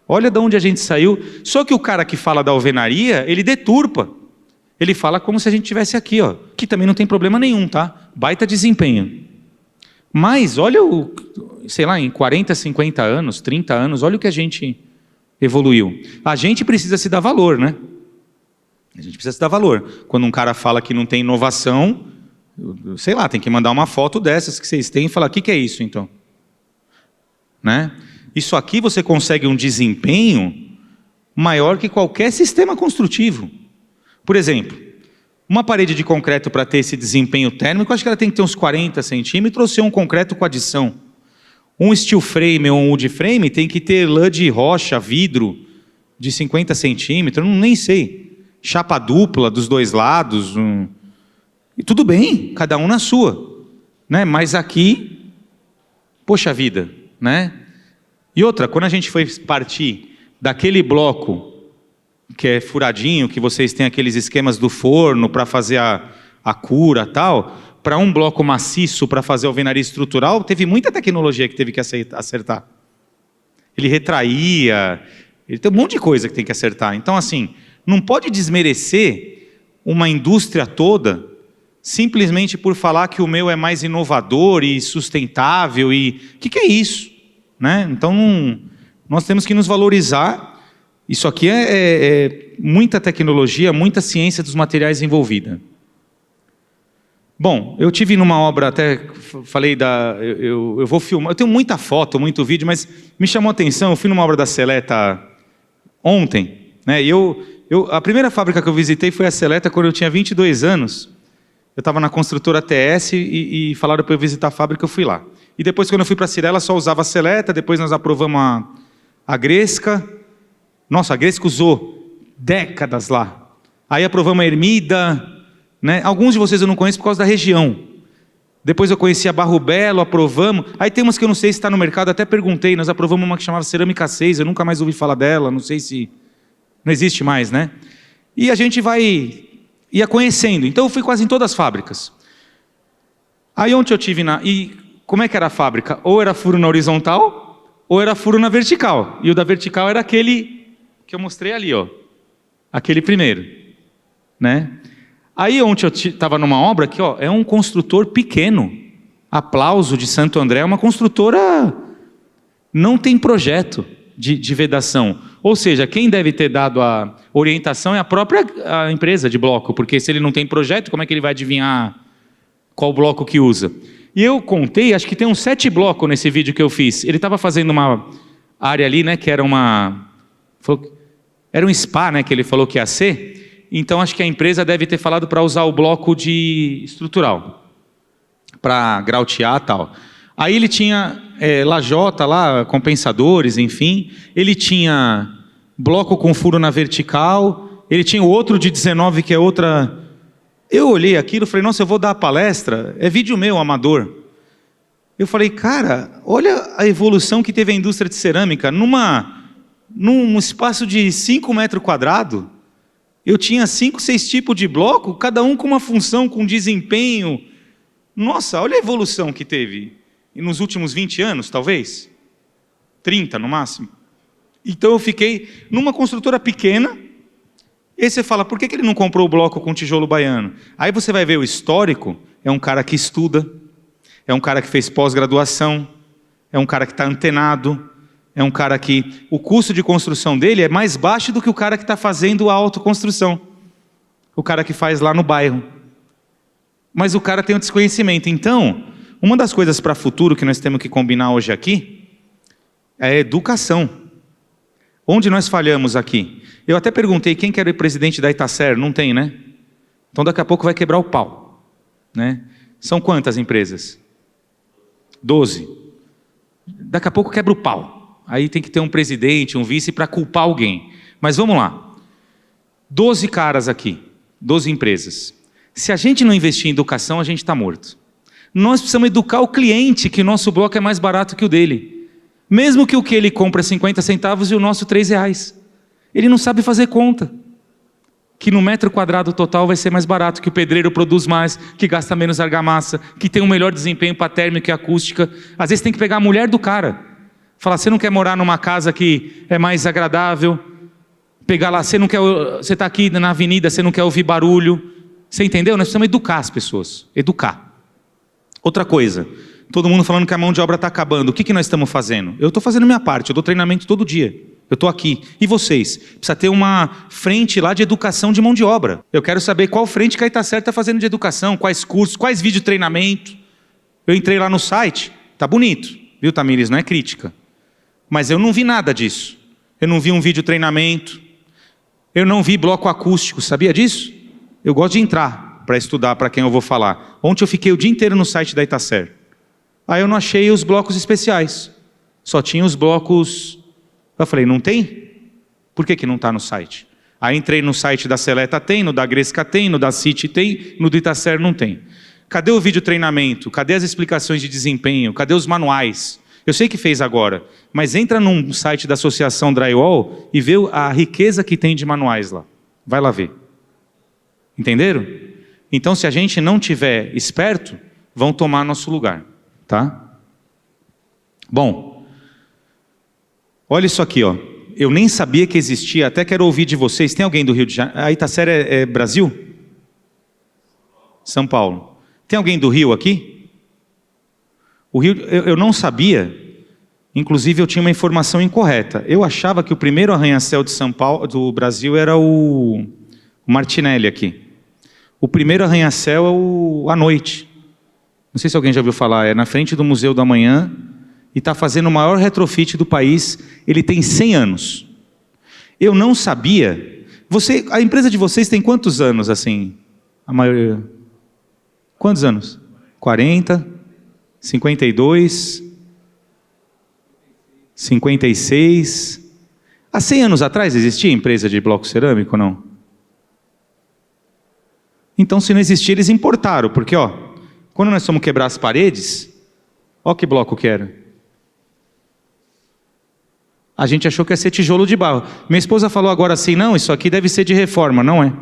Olha de onde a gente saiu. Só que o cara que fala da alvenaria, ele deturpa. Ele fala como se a gente estivesse aqui, que também não tem problema nenhum, tá? Baita desempenho. Mas olha sei lá, em 40, 50 anos, 30 anos, olha o que a gente evoluiu. A gente precisa se dar valor, né? A gente precisa se dar valor. Quando um cara fala que não tem inovação, sei lá, tem que mandar uma foto dessas que vocês têm e falar, o que é isso então? Né? Isso aqui você consegue um desempenho maior que qualquer sistema construtivo. Por exemplo, uma parede de concreto para ter esse desempenho térmico, acho que ela tem que ter uns 40 centímetros ou ser um concreto com adição. Um steel frame ou um wood frame tem que ter lã de rocha, vidro, de 50 centímetros, eu nem sei. Chapa dupla dos 2 lados. E tudo bem, cada um na sua. Né? Mas aqui, poxa vida, né? E outra, quando a gente foi partir daquele bloco que é furadinho, que vocês têm aqueles esquemas do forno para fazer a cura e tal, para um bloco maciço para fazer alvenaria estrutural, teve muita tecnologia que teve que acertar. Ele retraía, ele tem um monte de coisa que tem que acertar. Então, assim, não pode desmerecer uma indústria toda simplesmente por falar que o meu é mais inovador e sustentável. E o que é isso? Né? Então, nós temos que nos valorizar. Isso aqui é muita tecnologia, muita ciência dos materiais envolvida. Bom, eu tive numa obra, até falei eu vou filmar, eu tenho muita foto, muito vídeo, mas me chamou a atenção, eu fui numa obra da Seleta ontem, né? E a primeira fábrica que eu visitei foi a Seleta quando eu tinha 22 anos. Eu estava na construtora TS e falaram para eu visitar a fábrica, eu fui lá. E depois, quando eu fui para a Cirela, só usava a Seleta, depois nós aprovamos a Gresca. Nossa, a Gresca usou décadas lá. Aí aprovamos a Ermida, né? Alguns de vocês eu não conheço por causa da região. Depois eu conheci a Barro Belo, aprovamos. Aí tem umas que eu não sei se está no mercado, até perguntei. Nós aprovamos uma que chamava Cerâmica 6, eu nunca mais ouvi falar dela, não sei se... Não existe mais, né? E a gente ia conhecendo. Então eu fui quase em todas as fábricas. Aí ontem eu tive E como é que era a fábrica? Ou era furo na horizontal, ou era furo na vertical. E o da vertical era aquele que eu mostrei ali, ó. Aquele primeiro, né? Aí ontem eu estava numa obra que, ó, é um construtor pequeno. Aplauso de Santo André, é uma construtora... Não tem projeto de vedação. Ou seja, quem deve ter dado a orientação é a própria empresa de bloco, porque se ele não tem projeto, como é que ele vai adivinhar qual bloco que usa? E eu contei, acho que tem uns 7 blocos nesse vídeo que eu fiz. Ele estava fazendo uma área ali, né, que era era um spa, né, que ele falou que ia ser. Então acho que a empresa deve ter falado para usar o bloco de estrutural, para grautear e tal. Aí ele tinha lajota lá, compensadores, enfim. Ele tinha bloco com furo na vertical. Ele tinha o outro de 19, que é outra... Eu olhei aquilo e falei, nossa, eu vou dar a palestra. É vídeo meu, amador. Eu falei, cara, olha a evolução que teve a indústria de cerâmica. Num espaço de 5 metros quadrados, eu tinha 5, 6 tipos de bloco, cada um com uma função, com desempenho. Nossa, olha a evolução que teve. E nos últimos 20 anos, talvez? 30 no máximo. Então eu fiquei numa construtora pequena. E aí você fala, por que ele não comprou o bloco com tijolo baiano? Aí você vai ver o histórico, é um cara que estuda, é um cara que fez pós-graduação, é um cara que está antenado, é um cara que o custo de construção dele é mais baixo do que o cara que está fazendo a autoconstrução. O cara que faz lá no bairro. Mas o cara tem um desconhecimento. Então... Uma das coisas para o futuro que nós temos que combinar hoje aqui é a educação. Onde nós falhamos aqui? Eu até perguntei quem quer o presidente da Itacer, não tem, né? Então daqui a pouco vai quebrar o pau, né? São quantas empresas? 12. Daqui a pouco quebra o pau. Aí tem que ter um presidente, um vice para culpar alguém. Mas vamos lá. 12 caras aqui, 12 empresas. Se a gente não investir em educação, a gente está morto. Nós precisamos educar o cliente que o nosso bloco é mais barato que o dele. Mesmo que o que ele compra é 50 centavos e o nosso R$3. Ele não sabe fazer conta. Que no metro quadrado total vai ser mais barato, que o pedreiro produz mais, que gasta menos argamassa, que tem um melhor desempenho para térmica e acústica. Às vezes tem que pegar a mulher do cara. Falar, você não quer morar numa casa que é mais agradável? Pegar lá, você está aqui na avenida, você não quer ouvir barulho. Você entendeu? Nós precisamos educar as pessoas. Educar. Outra coisa, todo mundo falando que a mão de obra está acabando. O que nós estamos fazendo? Eu estou fazendo minha parte, eu dou treinamento todo dia. Eu estou aqui. E vocês? Precisa ter uma frente lá de educação de mão de obra. Eu quero saber qual frente que a Itacer está fazendo de educação, quais cursos, quais vídeos de treinamento. Eu entrei lá no site, tá bonito, viu, Tamires? Não é crítica. Mas eu não vi nada disso. Eu não vi um vídeo treinamento. Eu não vi bloco acústico, sabia disso? Eu gosto de entrar para estudar para quem eu vou falar. Ontem eu fiquei o dia inteiro no site da Itacer. Aí eu não achei os blocos especiais. Só tinha os blocos... Eu falei, não tem? Por que não está no site? Aí entrei no site da Seleta, tem, no da Gresca tem, no da City tem, no do Itacer não tem. Cadê o vídeo treinamento? Cadê as explicações de desempenho? Cadê os manuais? Eu sei que fez agora, mas entra num site da Associação Drywall e vê a riqueza que tem de manuais lá. Vai lá ver. Entenderam? Então, se a gente não tiver esperto, vão tomar nosso lugar, tá? Bom, olha isso aqui, ó. eu nem sabia que existia, até quero ouvir de vocês. Tem alguém do Rio de Janeiro? A Itacera é Brasil? São Paulo. Tem alguém do Rio aqui? O Rio, eu não sabia, inclusive eu tinha uma informação incorreta. Eu achava que o primeiro arranha-céu de São Paulo, do Brasil, era o Martinelli aqui. O primeiro arranha-céu é à noite. Não sei se alguém já ouviu falar, é na frente do Museu do Amanhã e está fazendo o maior retrofit do país. Ele tem 100 anos. Eu não sabia. A empresa de vocês tem quantos anos assim? A maioria. Quantos anos? 40, 52, 56. Há 100 anos atrás existia empresa de bloco cerâmico ou não? Então, se não existia, eles importaram, porque quando nós fomos quebrar as paredes, que bloco que era. A gente achou que ia ser tijolo de barro. Minha esposa falou agora assim, não, isso aqui deve ser de reforma. Não é.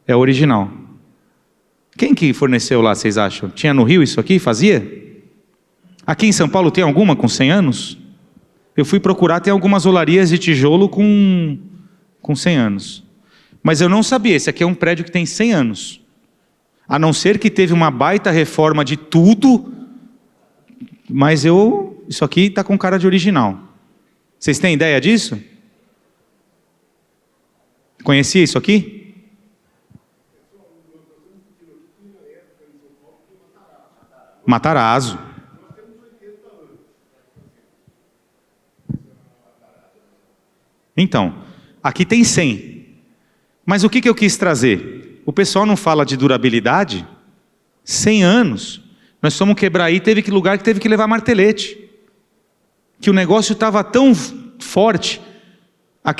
É original. Quem que forneceu lá, vocês acham? Tinha no Rio isso aqui? Fazia? Aqui em São Paulo tem alguma com 100 anos? Eu fui procurar, tem algumas olarias de tijolo com 100 anos. Mas eu não sabia, esse aqui é um prédio que tem 100 anos. A não ser que teve uma baita reforma de tudo, mas isso aqui está com cara de original. Vocês têm ideia disso? Conhecia isso aqui? Matarazzo. Então, aqui tem 100. Mas o que eu quis trazer? O pessoal não fala de durabilidade? 100 anos. Nós fomos quebrar aí, teve lugar que teve que levar martelete. Que o negócio estava tão forte. A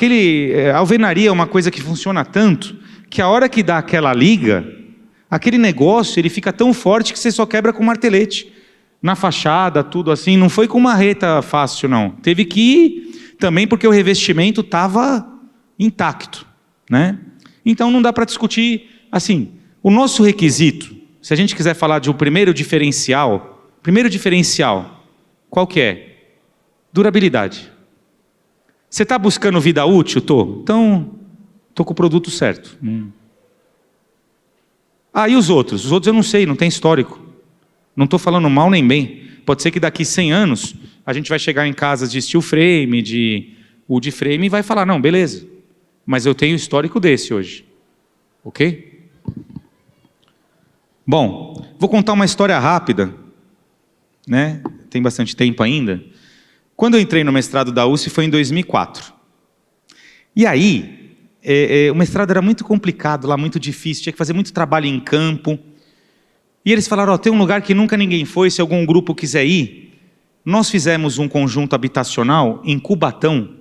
alvenaria é uma coisa que funciona tanto, que a hora que dá aquela liga, aquele negócio ele fica tão forte que você só quebra com martelete. Na fachada, tudo assim, não foi com marreta fácil não. Teve que ir também porque o revestimento estava intacto, né? Então não dá para discutir, assim, o nosso requisito, se a gente quiser falar de um primeiro diferencial, qual que é? Durabilidade. Você está buscando vida útil? Tô. Então, estou com o produto certo. E os outros? Os outros eu não sei, não tem histórico. Não estou falando mal nem bem. Pode ser que daqui 100 anos, a gente vai chegar em casas de steel frame, de wood frame, e vai falar, não, beleza. Mas eu tenho histórico desse hoje. Ok? Bom, vou contar uma história rápida, né? Tem bastante tempo ainda. Quando eu entrei no mestrado da USP foi em 2004. E aí, o mestrado era muito complicado lá, muito difícil, tinha que fazer muito trabalho em campo. E eles falaram, tem um lugar que nunca ninguém foi, se algum grupo quiser ir. Nós fizemos um conjunto habitacional em Cubatão.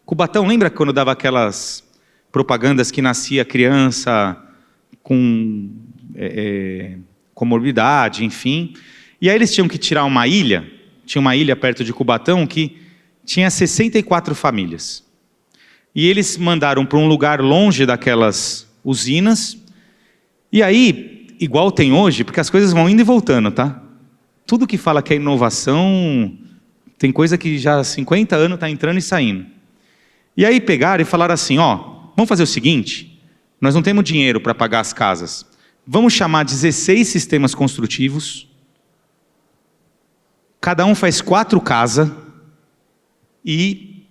Cubatão, lembra quando dava aquelas propagandas que nascia criança com comorbidade, enfim. E aí eles tinham que tirar uma ilha, tinha uma ilha perto de Cubatão que tinha 64 famílias. E eles mandaram para um lugar longe daquelas usinas. E aí, igual tem hoje, porque as coisas vão indo e voltando, tá? Tudo que fala que é inovação, tem coisa que já há 50 anos está entrando e saindo. E aí pegaram e falaram assim, vamos fazer o seguinte, nós não temos dinheiro para pagar as casas, vamos chamar 16 sistemas construtivos, cada um faz 4 casas e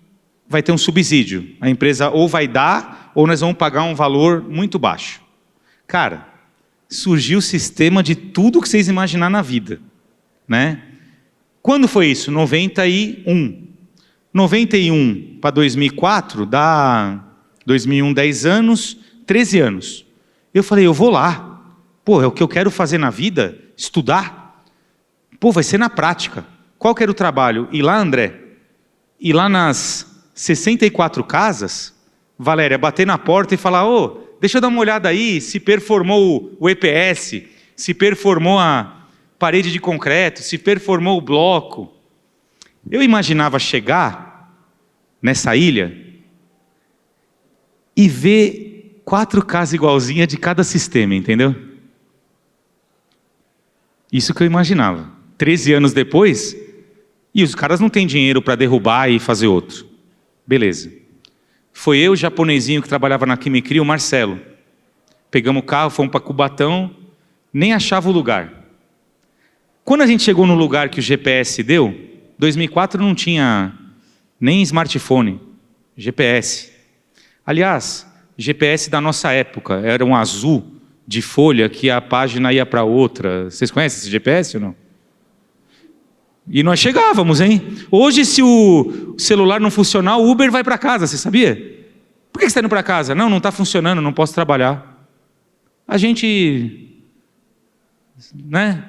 vai ter um subsídio. A empresa ou vai dar, ou nós vamos pagar um valor muito baixo. Cara, surgiu o sistema de tudo que vocês imaginar na vida, né? Quando foi isso? 91. 91 para 2004 dá 2001, 10 anos, 13 anos. Eu falei, eu vou lá. Pô, é o que eu quero fazer na vida, estudar. Pô, vai ser na prática. Qual que era o trabalho? Ir lá, André, ir lá nas 64 casas, Valéria, bater na porta e falar, deixa eu dar uma olhada aí, se performou o EPS, se performou a parede de concreto, se performou o bloco. Eu imaginava chegar nessa ilha e ver 4 casas igualzinhas de cada sistema, entendeu? Isso que eu imaginava. 13 anos depois, e os caras não têm dinheiro para derrubar e fazer outro. Beleza. Foi eu, o japonesinho que trabalhava na Quimicri, o Marcelo. Pegamos o carro, fomos para Cubatão, nem achava o lugar. Quando a gente chegou no lugar que o GPS deu, 2004 não tinha nem smartphone, GPS. Aliás, GPS da nossa época, era um azul de folha que a página ia para outra. Vocês conhecem esse GPS ou não? E nós chegávamos, hein? Hoje, se o celular não funcionar, o Uber vai para casa, você sabia? Por que você está indo para casa? Não está funcionando, não posso trabalhar. A gente... né?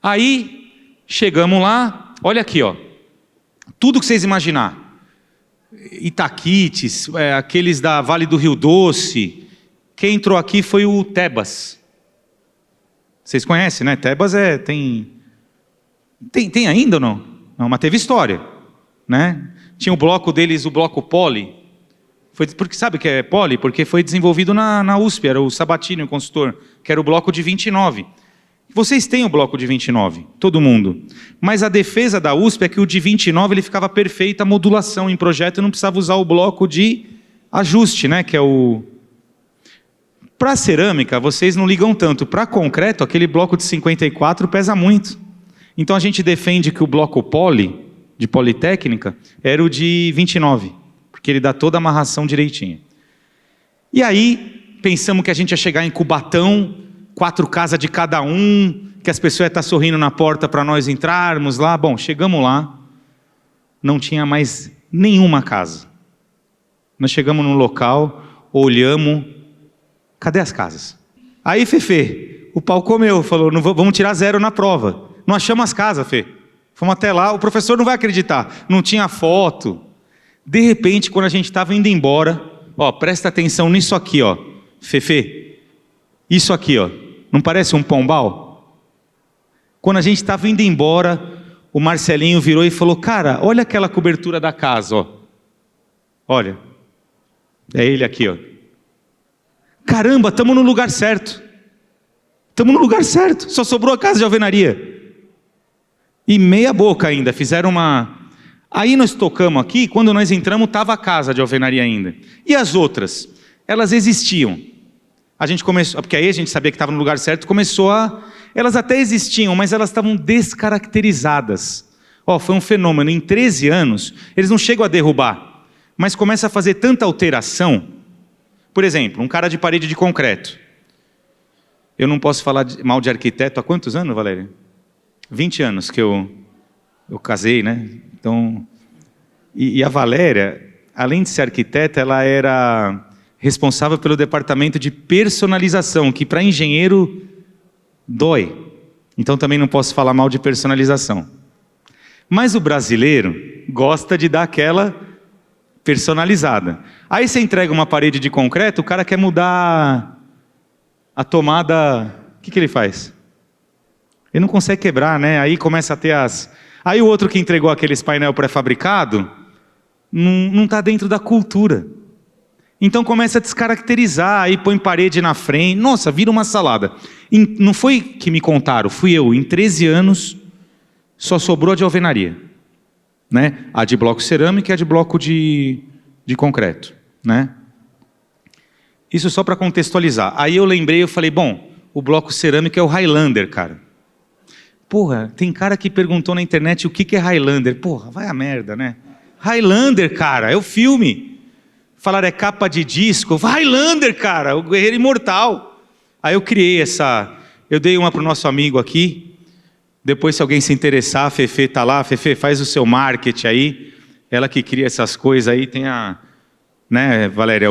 Aí, chegamos lá, olha aqui, ó. Tudo que vocês imaginar. Itaquites, aqueles da Vale do Rio Doce. Quem entrou aqui foi o Tebas. Vocês conhecem, né? Tebas tem ainda ou não? Não, mas teve história, né? Tinha o bloco deles, o bloco Poli. Porque sabe o que é Poli? Porque foi desenvolvido na USP, era o Sabatini, o consultor, que era o bloco de 29. Vocês têm o bloco de 29, todo mundo. Mas a defesa da USP é que o de 29 ele ficava perfeita modulação em projeto e não precisava usar o bloco de ajuste, né? Que é o... Para cerâmica, vocês não ligam tanto. Para concreto, aquele bloco de 54 pesa muito. Então a gente defende que o bloco Poli, de Politécnica, era o de 29, porque ele dá toda a amarração direitinho. E aí, pensamos que a gente ia chegar em Cubatão, 4 casas de cada um, que as pessoas iam estar sorrindo na porta para nós entrarmos lá. Bom, chegamos lá, não tinha mais nenhuma casa. Nós chegamos no local, olhamos, cadê as casas? Aí, Fefe, o pau comeu, falou, não, vamos tirar 0 na prova. Não achamos as casas, Fê. Fomos até lá, o professor não vai acreditar, não tinha foto. De repente, quando a gente estava indo embora, ó, presta atenção nisso aqui, ó, Fefe, isso aqui, ó, não parece um pombal? Quando a gente estava indo embora, o Marcelinho virou e falou, cara, olha aquela cobertura da casa, ó. Olha, é ele aqui, ó. Caramba, estamos no lugar certo. Estamos no lugar certo, só sobrou a casa de alvenaria. E meia boca ainda, fizeram uma... Aí nós tocamos aqui, quando nós entramos, estava a casa de alvenaria ainda. E as outras? Elas existiam. A gente começou, porque aí a gente sabia que estava no lugar certo, começou a... Elas até existiam, mas elas estavam descaracterizadas. Ó, foi um fenômeno, em 13 anos, eles não chegam a derrubar, mas começa a fazer tanta alteração. Por exemplo, um cara de parede de concreto. Eu não posso falar mal de arquiteto há quantos anos, Valéria? 20 anos que eu casei, né? Então, e a Valéria, além de ser arquiteta, ela era responsável pelo departamento de personalização, que para engenheiro dói. Então também não posso falar mal de personalização. Mas o brasileiro gosta de dar aquela personalizada. Aí você entrega uma parede de concreto, o cara quer mudar a tomada, o que ele faz? Ele não consegue quebrar, né? Aí começa a ter as... Aí o outro que entregou aqueles painel pré-fabricado, não está dentro da cultura. Então começa a descaracterizar, aí põe parede na frente, nossa, vira uma salada. Não foi que me contaram, fui eu, em 13 anos, só sobrou a de alvenaria. Né? A de bloco cerâmico e a de bloco de concreto. Né? Isso só para contextualizar. Aí eu lembrei, eu falei, bom, o bloco cerâmico é o Highlander, cara. Porra, tem cara que perguntou na internet o que é Highlander. Porra, vai a merda, né? Highlander, cara, é o filme. Falaram, é capa de disco. Highlander, cara, o Guerreiro Imortal. Aí eu criei essa... Eu dei uma para o nosso amigo aqui. Depois, se alguém se interessar, a Fefe tá lá. Fefe, faz o seu marketing aí. Ela que cria essas coisas aí. Tem a... Né, Valéria,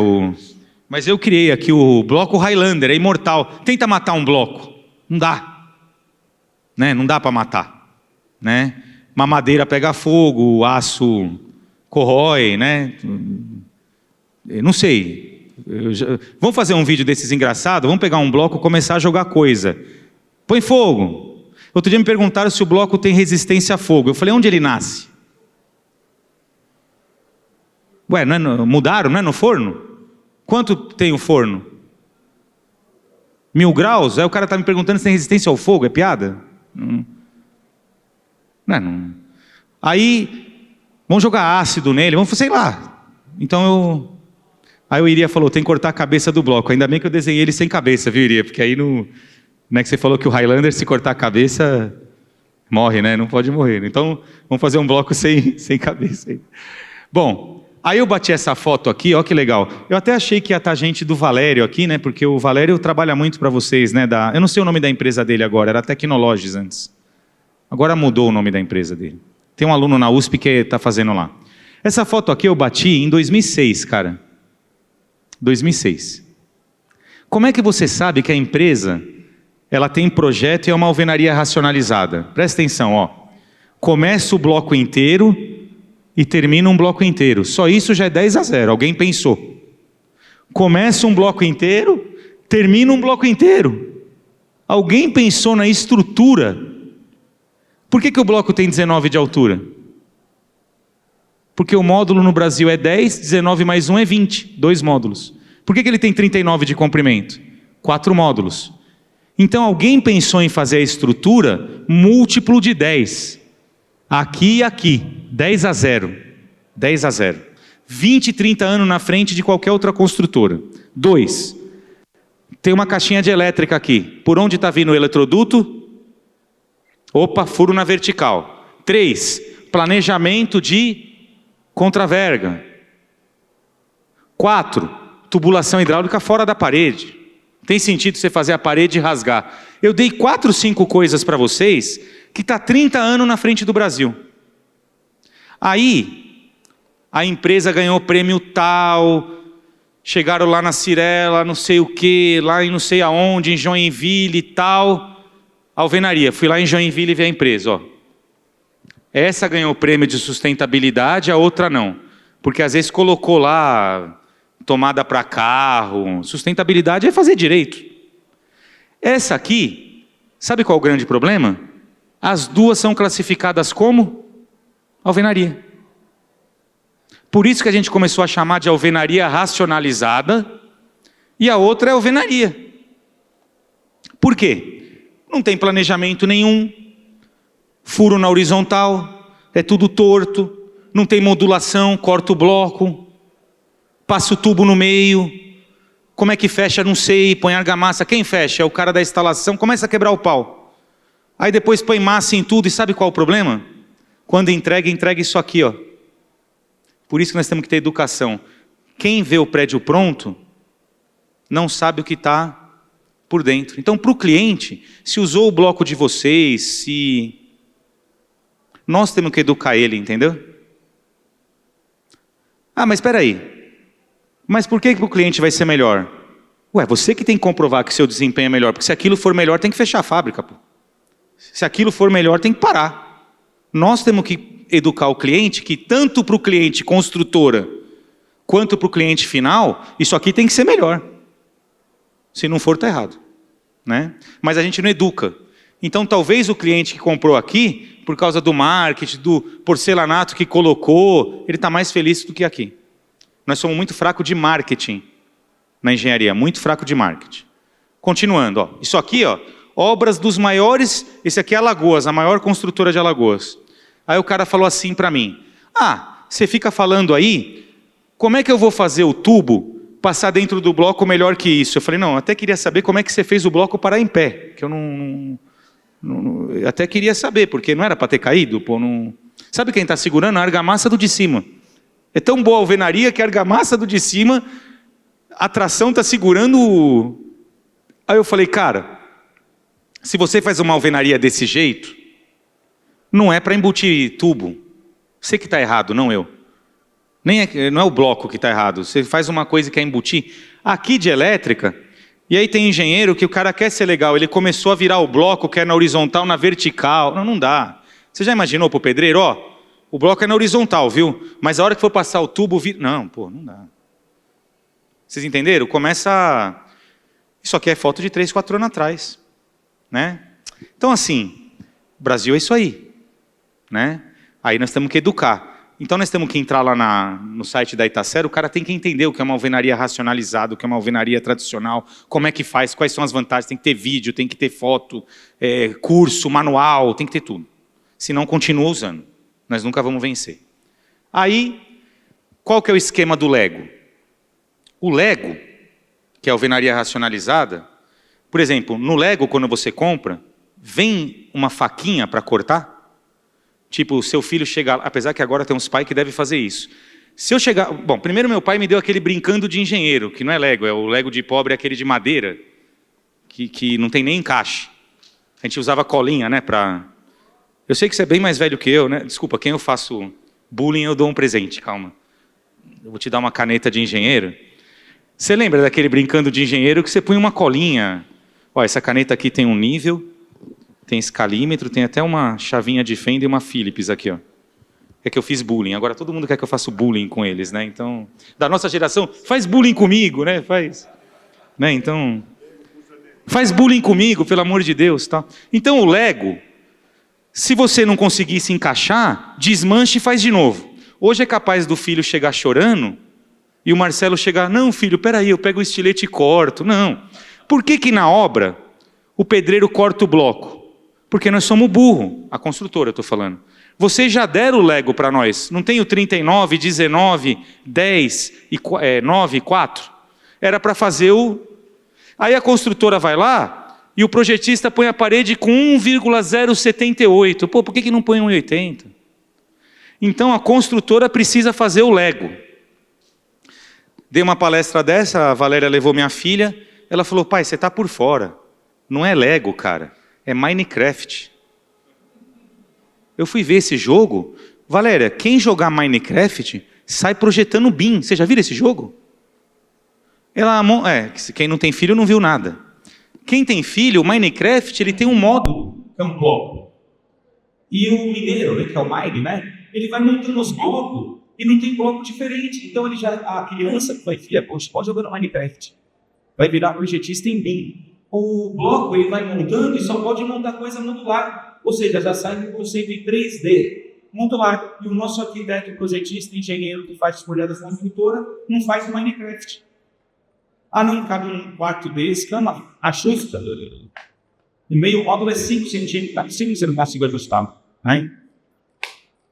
Mas eu criei aqui o bloco Highlander, é imortal. Tenta matar um bloco. Não dá. Né? Não dá para matar. Né? Uma madeira pega fogo, o aço corrói, né? Eu não sei. Vamos fazer um vídeo desses engraçados? Vamos pegar um bloco e começar a jogar coisa. Põe fogo. Outro dia me perguntaram se o bloco tem resistência a fogo. Eu falei, onde ele nasce? Ué, mudaram, não é no forno? Quanto tem o forno? 1000 graus? Aí o cara está me perguntando se tem resistência ao fogo. É piada? Não. Aí, vamos jogar ácido nele, vamos, sei lá. Então Aí o Iria falou, tem que cortar a cabeça do bloco. Ainda bem que eu desenhei ele sem cabeça, viu, Iria? Porque aí não... Né, que você falou que o Highlander, se cortar a cabeça, morre, né? Não pode morrer. Então, vamos fazer um bloco sem cabeça. Bom, aí eu bati essa foto aqui, ó que legal. Eu até achei que ia estar gente do Valério aqui, né? Porque o Valério trabalha muito para vocês, né? Eu não sei o nome da empresa dele agora, era Tecnologies antes. Agora mudou o nome da empresa dele. Tem um aluno na USP que está fazendo lá. Essa foto aqui eu bati em 2006, cara. 2006. Como é que você sabe que a empresa... ela tem projeto e é uma alvenaria racionalizada? Presta atenção, ó. Começa o bloco inteiro e termina um bloco inteiro. Só isso já é 10-0, alguém pensou. Começa um bloco inteiro, termina um bloco inteiro. Alguém pensou na estrutura. Por que o bloco tem 19 de altura? Porque o módulo no Brasil é 10, 19 mais 1 é 20, 2 módulos. Por que ele tem 39 de comprimento? 4 módulos. Então alguém pensou em fazer a estrutura múltiplo de 10. Aqui e aqui, 10-0. 10-0. 20, 30 anos na frente de qualquer outra construtora. 2. Tem uma caixinha de elétrica aqui. Por onde está vindo o eletroduto? Opa, furo na vertical. 3. Planejamento de contraverga. 4. Tubulação hidráulica fora da parede. Tem sentido você fazer a parede e rasgar. Eu dei 4, 5 coisas para vocês que está 30 anos na frente do Brasil. Aí, a empresa ganhou prêmio tal, chegaram lá na Cirela, não sei o que, lá em não sei aonde, em Joinville e tal. Alvenaria, fui lá em Joinville e vi a empresa, ó. Essa ganhou prêmio de sustentabilidade, a outra não. Porque às vezes colocou lá... tomada para carro, sustentabilidade é fazer direito. Essa aqui, sabe qual é o grande problema? As duas são classificadas como alvenaria. Por isso que a gente começou a chamar de alvenaria racionalizada, e a outra é alvenaria. Por quê? Não tem planejamento nenhum, furo na horizontal, é tudo torto, não tem modulação, corta o bloco, passa o tubo no meio, como é que fecha, não sei, põe argamassa, quem fecha? É o cara da instalação, começa a quebrar o pau. Aí depois põe massa em tudo, e sabe qual é o problema? Quando entrega isso aqui, ó. Por isso que nós temos que ter educação. Quem vê o prédio pronto, não sabe o que está por dentro. Então, para o cliente, se usou o bloco de vocês, se... nós temos que educar ele, entendeu? Ah, mas espera aí. Mas por que o cliente vai ser melhor? Ué, você que tem que comprovar que seu desempenho é melhor, porque se aquilo for melhor, tem que fechar a fábrica, pô. Se aquilo for melhor, tem que parar. Nós temos que educar o cliente, que tanto para o cliente construtora, quanto para o cliente final, isso aqui tem que ser melhor. Se não for, está errado, né? Mas a gente não educa. Então talvez o cliente que comprou aqui, por causa do marketing, do porcelanato que colocou, ele está mais feliz do que aqui. Nós somos muito fracos de marketing na engenharia, muito fraco de marketing. Continuando, ó, isso aqui, ó, obras dos maiores, esse aqui é Alagoas, a maior construtora de Alagoas. Aí o cara falou assim para mim, você fica falando aí, como é que eu vou fazer o tubo passar dentro do bloco melhor que isso? Eu falei, não, eu até queria saber como é que você fez o bloco parar em pé, que eu eu até queria saber, porque não era para ter caído, pô, não... Sabe quem está segurando? A argamassa do de cima. É tão boa a alvenaria que a argamassa do de cima, a tração está segurando. Aí eu falei, cara, se você faz uma alvenaria desse jeito, não é para embutir tubo. Você que está errado, não eu. Não é o bloco que está errado. Você faz uma coisa que é embutir. Aqui de elétrica, e aí tem engenheiro que o cara quer ser legal, ele começou a virar o bloco que é na horizontal, na vertical. Não dá. Você já imaginou para o pedreiro, ó? O bloco é na horizontal, viu? Mas a hora que for passar o tubo... Não, pô, não dá. Vocês entenderam? Começa... Isso aqui é foto de 3, 4 anos atrás. Né? Então, assim, o Brasil é isso aí. Né? Aí nós temos que educar. Então, nós temos que entrar lá no site da Itacera, o cara tem que entender o que é uma alvenaria racionalizada, o que é uma alvenaria tradicional, como é que faz, quais são as vantagens, tem que ter vídeo, tem que ter foto, curso, manual, tem que ter tudo. Senão, continua usando. Nós nunca vamos vencer. Aí, qual que é o esquema do Lego? O Lego, que é a alvenaria racionalizada, por exemplo, no Lego, quando você compra, vem uma faquinha para cortar. Tipo, o seu filho chega, apesar que agora tem uns pais que devem fazer isso. Se eu chegar... Bom, primeiro meu pai me deu aquele brincando de engenheiro, que não é Lego, é o Lego de pobre, é aquele de madeira, que não tem nem encaixe. A gente usava colinha, né, pra... Eu sei que você é bem mais velho que eu, né? Desculpa, quem eu faço bullying, eu dou um presente, calma. Eu vou te dar uma caneta de engenheiro. Você lembra daquele brincando de engenheiro que você põe uma colinha? Ó, essa caneta aqui tem um nível, tem escalímetro, tem até uma chavinha de fenda e uma Philips aqui, ó. É que eu fiz bullying. Agora todo mundo quer que eu faça bullying com eles, né? Então, da nossa geração, faz bullying comigo, né? Faz. Né? Então, faz bullying comigo, pelo amor de Deus, tá? Então o Lego, se você não conseguir se encaixar, desmanche e faz de novo. Hoje é capaz do filho chegar chorando e o Marcelo chegar, não filho, peraí, eu pego o estilete e corto. Não. Por que na obra o pedreiro corta o bloco? Porque nós somos burro, a construtora eu estou falando. Vocês já deram o Lego para nós, não tem o 39, 19, 10, 9 e 4? Era para fazer o... Aí a construtora vai lá e o projetista põe a parede com 1,078. Pô, por que não põe 1,80? Então a construtora precisa fazer o Lego. Dei uma palestra dessa, a Valéria levou minha filha, ela falou, pai, você está por fora. Não é Lego, cara, é Minecraft. Eu fui ver esse jogo, Valéria, quem jogar Minecraft sai projetando BIM. Você já viu esse jogo? Quem não tem filho não viu nada. Quem tem filho, o Minecraft, ele tem um módulo, que é um bloco. E o mineiro, né, que é o Mine, né? Ele vai montando os blocos e não tem bloco diferente. Então a criança que vai, filha, poxa, pode jogar no Minecraft. Vai virar projetista em BIM. O bloco ele vai montando e só pode montar coisa modular. Ou seja, já sai um conceito em 3D. Modular. E o nosso arquiteto, projetista, engenheiro que faz folhadas na construtora, não faz no Minecraft. Ah, não cabe um quarto desse, cama, ajusta. O meio módulo é 5 centímetros, assim você não consigo ajustar. Né?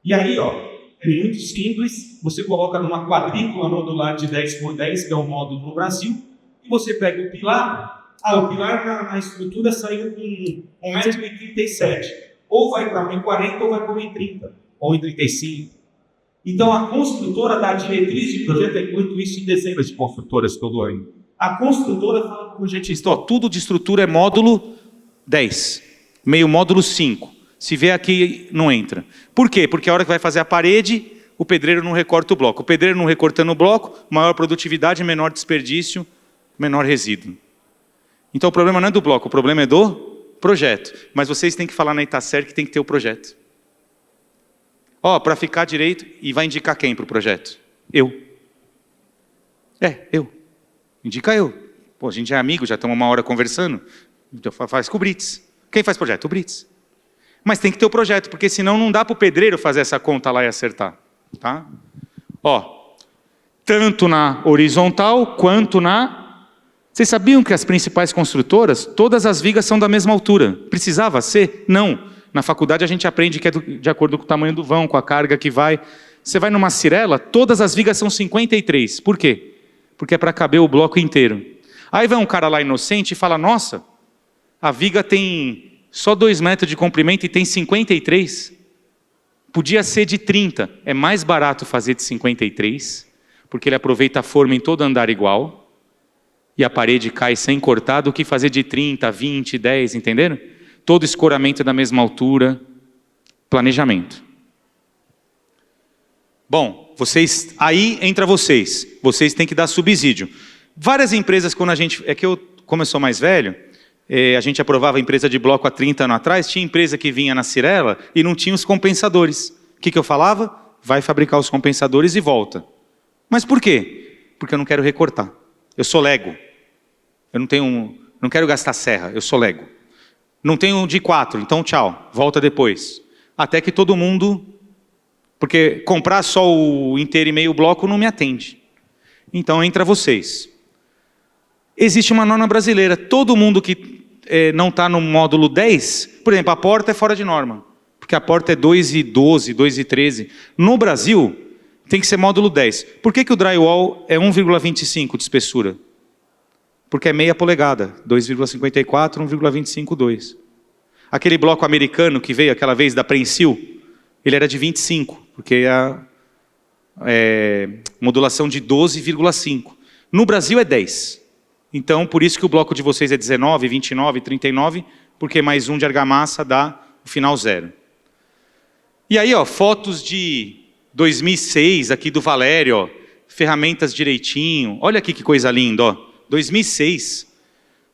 E aí, ó, é muito simples, você coloca numa quadrícula modular de 10 por 10, que é o módulo no Brasil, e você pega o pilar. O pilar na estrutura saiu com 1,37 m. Ou vai para 1,40 m ou vai para 1,30 m, ou 1,35 m. Então a construtora dá a diretriz de projeto, é muito isso em dezenas de construtoras todo ano. A construtora fala para o projetista, tudo de estrutura é módulo 10, meio módulo 5. Se vier aqui, não entra. Por quê? Porque a hora que vai fazer a parede, o pedreiro não recorta o bloco. O pedreiro não recortando o bloco, maior produtividade, menor desperdício, menor resíduo. Então o problema não é do bloco, o problema é do projeto. Mas vocês têm que falar na Itacer que tem que ter o projeto. Para ficar direito, e vai indicar quem para o projeto? Eu. Eu. Indica eu. Pô, a gente é amigo, já estamos uma hora conversando. Então faz com o Brits. Quem faz projeto? O Brits. Mas tem que ter o projeto, porque senão não dá para o pedreiro fazer essa conta lá e acertar. Tá? Tanto na horizontal quanto na... Vocês sabiam que as principais construtoras, todas as vigas são da mesma altura? Precisava ser? Não. Na faculdade a gente aprende que é de acordo com o tamanho do vão, com a carga que vai. Você vai numa Cirela, todas as vigas são 53. Por quê? Porque é para caber o bloco inteiro. Aí vai um cara lá inocente e fala, nossa, a viga tem só 2 metros de comprimento e tem 53. Podia ser de 30. É mais barato fazer de 53, porque ele aproveita a forma em todo andar igual. E a parede cai sem cortar, do que fazer de 30, 20, 10, entenderam? Todo escoramento da mesma altura, planejamento. Bom, aí entra vocês têm que dar subsídio. Várias empresas, como eu sou mais velho, a gente aprovava a empresa de bloco há 30 anos atrás, tinha empresa que vinha na Cirela e não tinha os compensadores. O que eu falava? Vai fabricar os compensadores e volta. Mas por quê? Porque eu não quero recortar. Eu sou Lego. Eu não quero gastar serra, eu sou Lego. Não tenho de 4, então tchau, volta depois. Até que todo mundo... Porque comprar só o inteiro e meio bloco não me atende. Então entra vocês. Existe uma norma brasileira, todo mundo que não está no módulo 10, por exemplo, a porta é fora de norma. Porque a porta é 2,12, 2,13. No Brasil, tem que ser módulo 10. Por que o drywall é 1,25 de espessura? Porque é meia polegada, 2,54, 1,25, 2. Aquele bloco americano que veio aquela vez da Prensil, ele era de 25, porque é a modulação de 12,5. No Brasil é 10. Então, por isso que o bloco de vocês é 19, 29, 39, porque mais um de argamassa dá o final 0. E aí, ó, fotos de 2006, aqui do Valério, ó, ferramentas direitinho. Olha aqui que coisa linda, ó. 2006.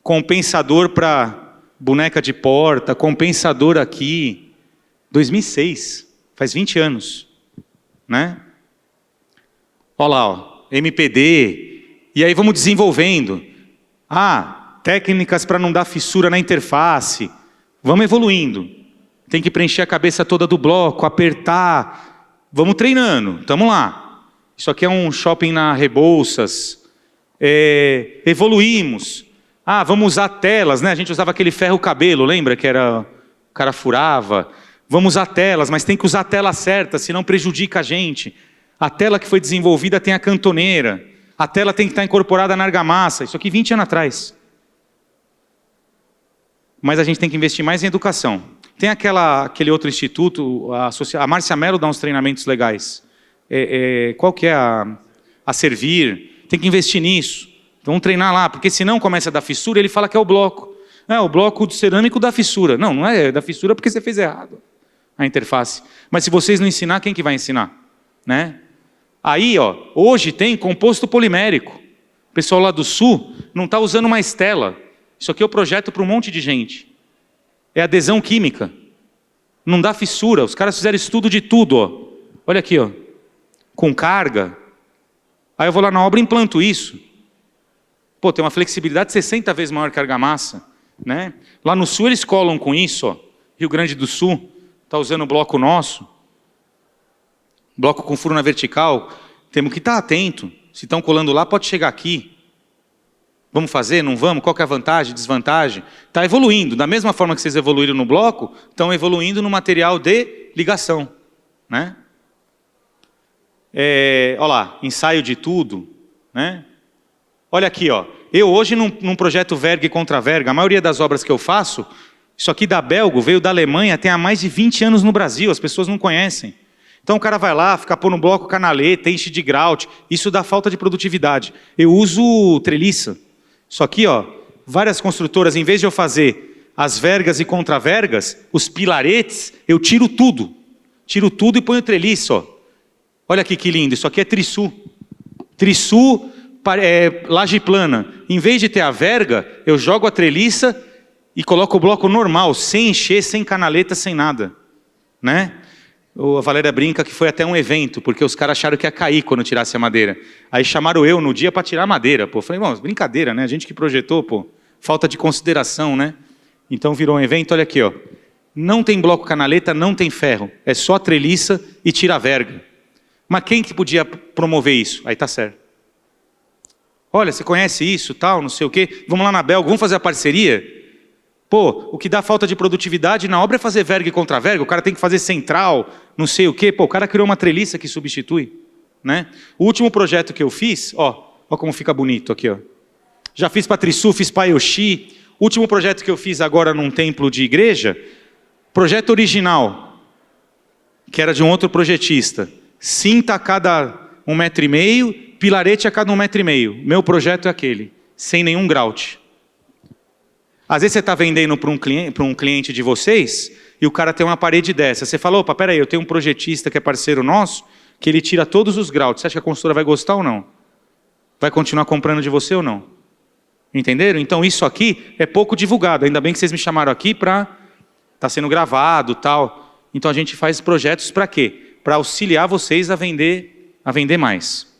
Compensador para boneca de porta, compensador aqui. 2006. Faz 20 anos. Né? Olha lá, ó, MPD. E aí vamos desenvolvendo. Técnicas para não dar fissura na interface. Vamos evoluindo. Tem que preencher a cabeça toda do bloco, apertar. Vamos treinando, estamos lá. Isso aqui é um shopping na Rebouças. Evoluímos. Vamos usar telas, né? A gente usava aquele ferro cabelo, lembra que era, o cara furava. Vamos usar telas, mas tem que usar a tela certa, senão prejudica a gente. A tela que foi desenvolvida tem a cantoneira. A tela tem que estar incorporada na argamassa. Isso aqui 20 anos atrás. Mas a gente tem que investir mais em educação. Tem aquele outro instituto, a Márcia Mello dá uns treinamentos legais. Qual que é a Servir? Tem que investir nisso. Então vamos treinar lá, porque senão começa a dar fissura, ele fala que é o bloco. O bloco de cerâmico dá fissura. Não, não é da fissura porque você fez errado a interface. Mas se vocês não ensinar, quem que vai ensinar? Né? Aí, ó, hoje tem composto polimérico. O pessoal lá do Sul não está usando mais tela. Isso aqui é o projeto para um monte de gente. É adesão química. Não dá fissura. Os caras fizeram estudo de tudo, ó. Olha aqui, ó. Com carga. Aí eu vou lá na obra e implanto isso. Pô, tem uma flexibilidade 60 vezes maior que a argamassa, né? Lá no Sul eles colam com isso, ó. Rio Grande do Sul está usando o bloco nosso. Bloco com furo na vertical. Temos que estar atento. Se estão colando lá, pode chegar aqui. Vamos fazer? Não vamos? Qual que é a vantagem, desvantagem? Está evoluindo. Da mesma forma que vocês evoluíram no bloco, estão evoluindo no material de ligação. Né? Olha lá, ensaio de tudo. Né? Olha aqui, ó. Eu hoje num projeto Verga e contra Verga, a maioria das obras que eu faço, isso aqui da Belgo veio da Alemanha, tem há mais de 20 anos no Brasil, as pessoas não conhecem. Então o cara vai lá, fica pondo bloco canaleta, enche de grout, isso dá falta de produtividade. Eu uso treliça. Isso aqui, ó, várias construtoras, em vez de eu fazer as vergas e contra-vergas, os pilaretes, eu tiro tudo. Tiro tudo e ponho treliça, ó. Olha aqui que lindo, isso aqui é trissu. Trissu, laje plana. Em vez de ter a verga, eu jogo a treliça e coloco o bloco normal, sem encher, sem canaleta, sem nada. Né? A Valéria brinca que foi até um evento, porque os caras acharam que ia cair quando tirasse a madeira. Aí chamaram eu no dia para tirar a madeira. Pô. Falei, brincadeira, né? A gente que projetou, pô. Falta de consideração, né? Então virou um evento, olha aqui, ó. Não tem bloco canaleta, não tem ferro. É só a treliça e tira a verga. Mas quem que podia promover isso? Aí tá certo. Olha, você conhece isso, tal, não sei o quê. Vamos lá na Belga, vamos fazer a parceria? Pô, o que dá falta de produtividade na obra é fazer verga e contra-verga. O cara tem que fazer central, não sei o quê. Pô, o cara criou uma treliça que substitui. Né? O último projeto que eu fiz, ó como fica bonito aqui, ó. Já fiz para Trisul, fiz para Yoshi. O último projeto que eu fiz agora num templo de igreja, projeto original, que era de um outro projetista. Cinta a cada 1,5 metro, pilarete a cada 1,5 metro. Meu projeto é aquele, sem nenhum grout. Às vezes você está vendendo para um cliente de vocês e o cara tem uma parede dessa. Você fala, opa, peraí, eu tenho um projetista que é parceiro nosso, que ele tira todos os graus. Você acha que a consultora vai gostar ou não? Vai continuar comprando de você ou não? Entenderam? Então isso aqui é pouco divulgado. Ainda bem que vocês me chamaram aqui para... Está sendo gravado e tal. Então a gente faz projetos para quê? Para auxiliar vocês a vender mais.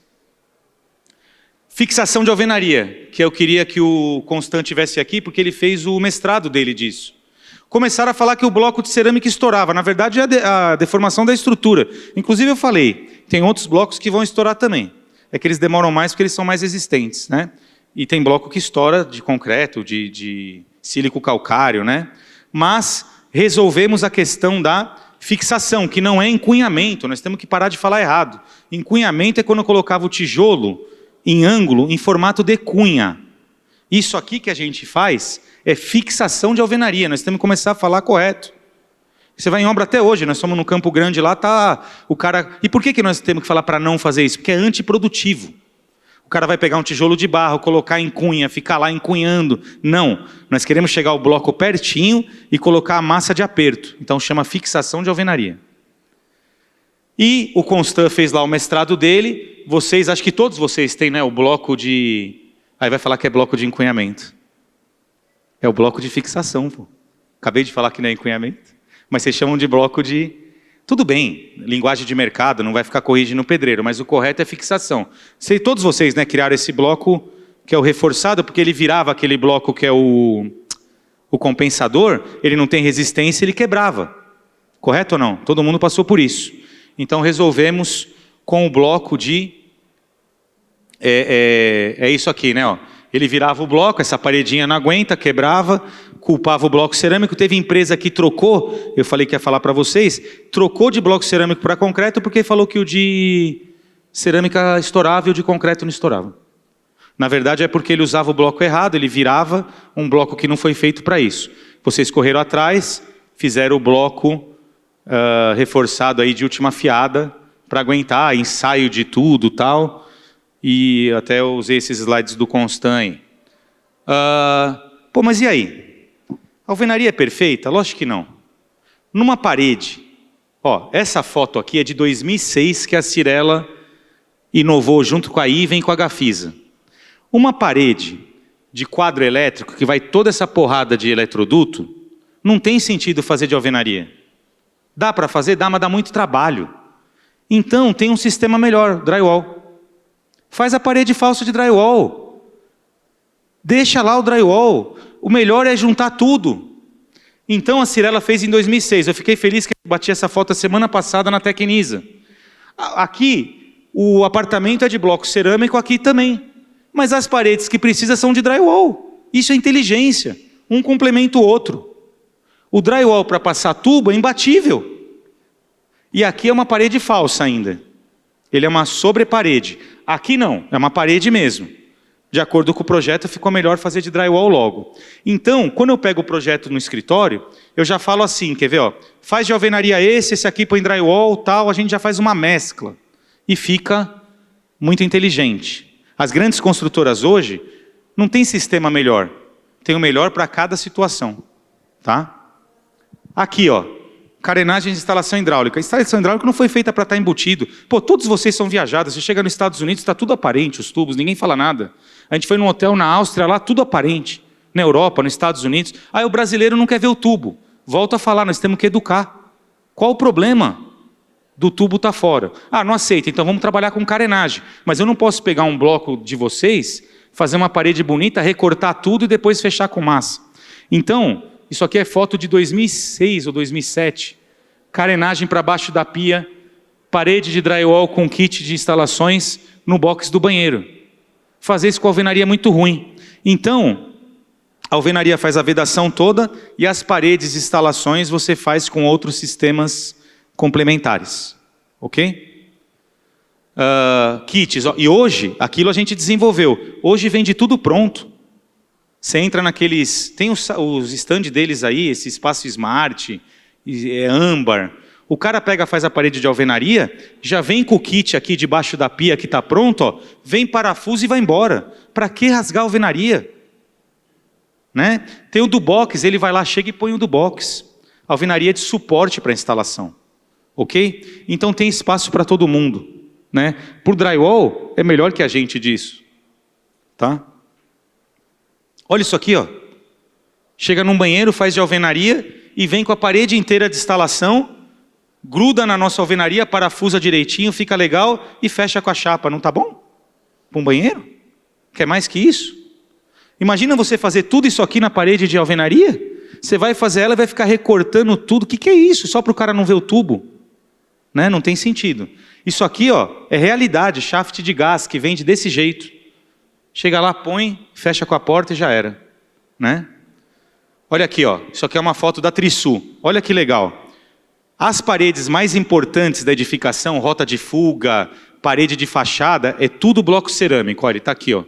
Fixação de alvenaria, que eu queria que o Constant tivesse aqui, porque ele fez o mestrado dele disso. Começaram a falar que o bloco de cerâmica estourava. Na verdade, é a deformação da estrutura. Inclusive, eu falei, tem outros blocos que vão estourar também. É que eles demoram mais porque eles são mais resistentes, né? E tem bloco que estoura de concreto, de sílico calcário, né? Mas resolvemos a questão da fixação, que não é encunhamento. Nós temos que parar de falar errado. Encunhamento é quando eu colocava o tijolo em ângulo, em formato de cunha. Isso aqui que a gente faz é fixação de alvenaria. Nós temos que começar a falar correto. Você vai em obra até hoje, nós somos no Campo Grande lá, tá o cara... E por que nós temos que falar para não fazer isso? Porque é antiprodutivo. O cara vai pegar um tijolo de barro, colocar em cunha, ficar lá encunhando. Não, nós queremos chegar ao bloco pertinho e colocar a massa de aperto. Então chama fixação de alvenaria. E o Constant fez lá o mestrado dele. Vocês, acho que todos vocês têm, né, o bloco de... Aí vai falar que é bloco de encunhamento. É o bloco de fixação, pô. Acabei de falar que não é encunhamento. Mas vocês chamam de bloco de... Tudo bem, linguagem de mercado, não vai ficar corrigindo o pedreiro, mas o correto é fixação. Todos vocês, né, criaram esse bloco que é o reforçado, porque ele virava aquele bloco que é o compensador, ele não tem resistência, ele quebrava. Correto ou não? Todo mundo passou por isso. Então resolvemos com o bloco de... É isso aqui, né? Ó. Ele virava o bloco, essa paredinha não aguenta, quebrava, culpava o bloco cerâmico. Teve empresa que trocou, eu falei que ia falar para vocês, trocou de bloco cerâmico para concreto porque falou que o de cerâmica estourava e o de concreto não estourava. Na verdade é porque ele usava o bloco errado, ele virava um bloco que não foi feito para isso. Vocês correram atrás, fizeram o bloco reforçado aí de última fiada para aguentar, ensaio de tudo e tal. E até eu usei esses slides do Constant. Pô, mas e aí? A alvenaria é perfeita? Lógico que não. Numa parede, ó, essa foto aqui é de 2006 que a Cirela inovou junto com a Iven e com a Gafisa. Uma parede de quadro elétrico que vai toda essa porrada de eletroduto, não tem sentido fazer de alvenaria. Dá para fazer? Dá, mas dá muito trabalho. Então tem um sistema melhor, drywall. Faz a parede falsa de drywall. Deixa lá o drywall. O melhor é juntar tudo. Então a Cirela fez em 2006. Eu fiquei feliz que eu bati essa foto a semana passada na Tecnisa. Aqui, o apartamento é de bloco cerâmico, aqui também. Mas as paredes que precisa são de drywall. Isso é inteligência. Um complementa o outro. O drywall para passar tubo é imbatível. E aqui é uma parede falsa ainda. Ele é uma sobreparede. Aqui não, é uma parede mesmo. De acordo com o projeto, ficou melhor fazer de drywall logo. Então, quando eu pego o projeto no escritório, eu já falo assim, quer ver? Ó, faz de alvenaria esse aqui põe drywall, tal, a gente já faz uma mescla. E fica muito inteligente. As grandes construtoras hoje não tem sistema melhor. Tem o melhor para cada situação. Tá? Aqui, ó. Carenagem de instalação hidráulica. A instalação hidráulica não foi feita para estar embutido. Pô, todos vocês são viajados. Você chega nos Estados Unidos, está tudo aparente, os tubos, ninguém fala nada. A gente foi num hotel na Áustria, lá tudo aparente. Na Europa, nos Estados Unidos. Aí o brasileiro não quer ver o tubo. Volto a falar, nós temos que educar. Qual o problema do tubo estar fora? Ah, não aceita, então vamos trabalhar com carenagem. Mas eu não posso pegar um bloco de vocês, fazer uma parede bonita, recortar tudo e depois fechar com massa. Então... Isso aqui é foto de 2006 ou 2007. Carenagem para baixo da pia, parede de drywall com kit de instalações no box do banheiro. Fazer isso com a alvenaria é muito ruim. Então, a alvenaria faz a vedação toda e as paredes e instalações você faz com outros sistemas complementares. Ok? Kits. E hoje, aquilo a gente desenvolveu. Hoje vende tudo pronto. Você entra naqueles... Tem os stand deles aí, esse espaço Smart, âmbar. O cara pega, faz a parede de alvenaria, já vem com o kit aqui debaixo da pia que está pronto, ó, vem parafuso e vai embora. Para que rasgar a alvenaria? Né? Tem o do box, ele vai lá, chega e põe o do box. A alvenaria é de suporte para a instalação. Ok? Então tem espaço para todo mundo. Né? Por drywall, é melhor que a gente disso. Tá? Olha isso aqui, ó. Chega num banheiro, faz de alvenaria e vem com a parede inteira de instalação, gruda na nossa alvenaria, parafusa direitinho, fica legal e fecha com a chapa. Não tá bom? Para um banheiro? Quer mais que isso? Imagina você fazer tudo isso aqui na parede de alvenaria? Você vai fazer ela e vai ficar recortando tudo. O que é isso? Só para o cara não ver o tubo? Né? Não tem sentido. Isso aqui, ó, é realidade, shaft de gás que vende desse jeito. Chega lá, põe, fecha com a porta e já era. Né? Olha aqui, ó. Isso aqui é uma foto da Trisul. Olha que legal. As paredes mais importantes da edificação, rota de fuga, parede de fachada, é tudo bloco cerâmico. Olha, está aqui, ó.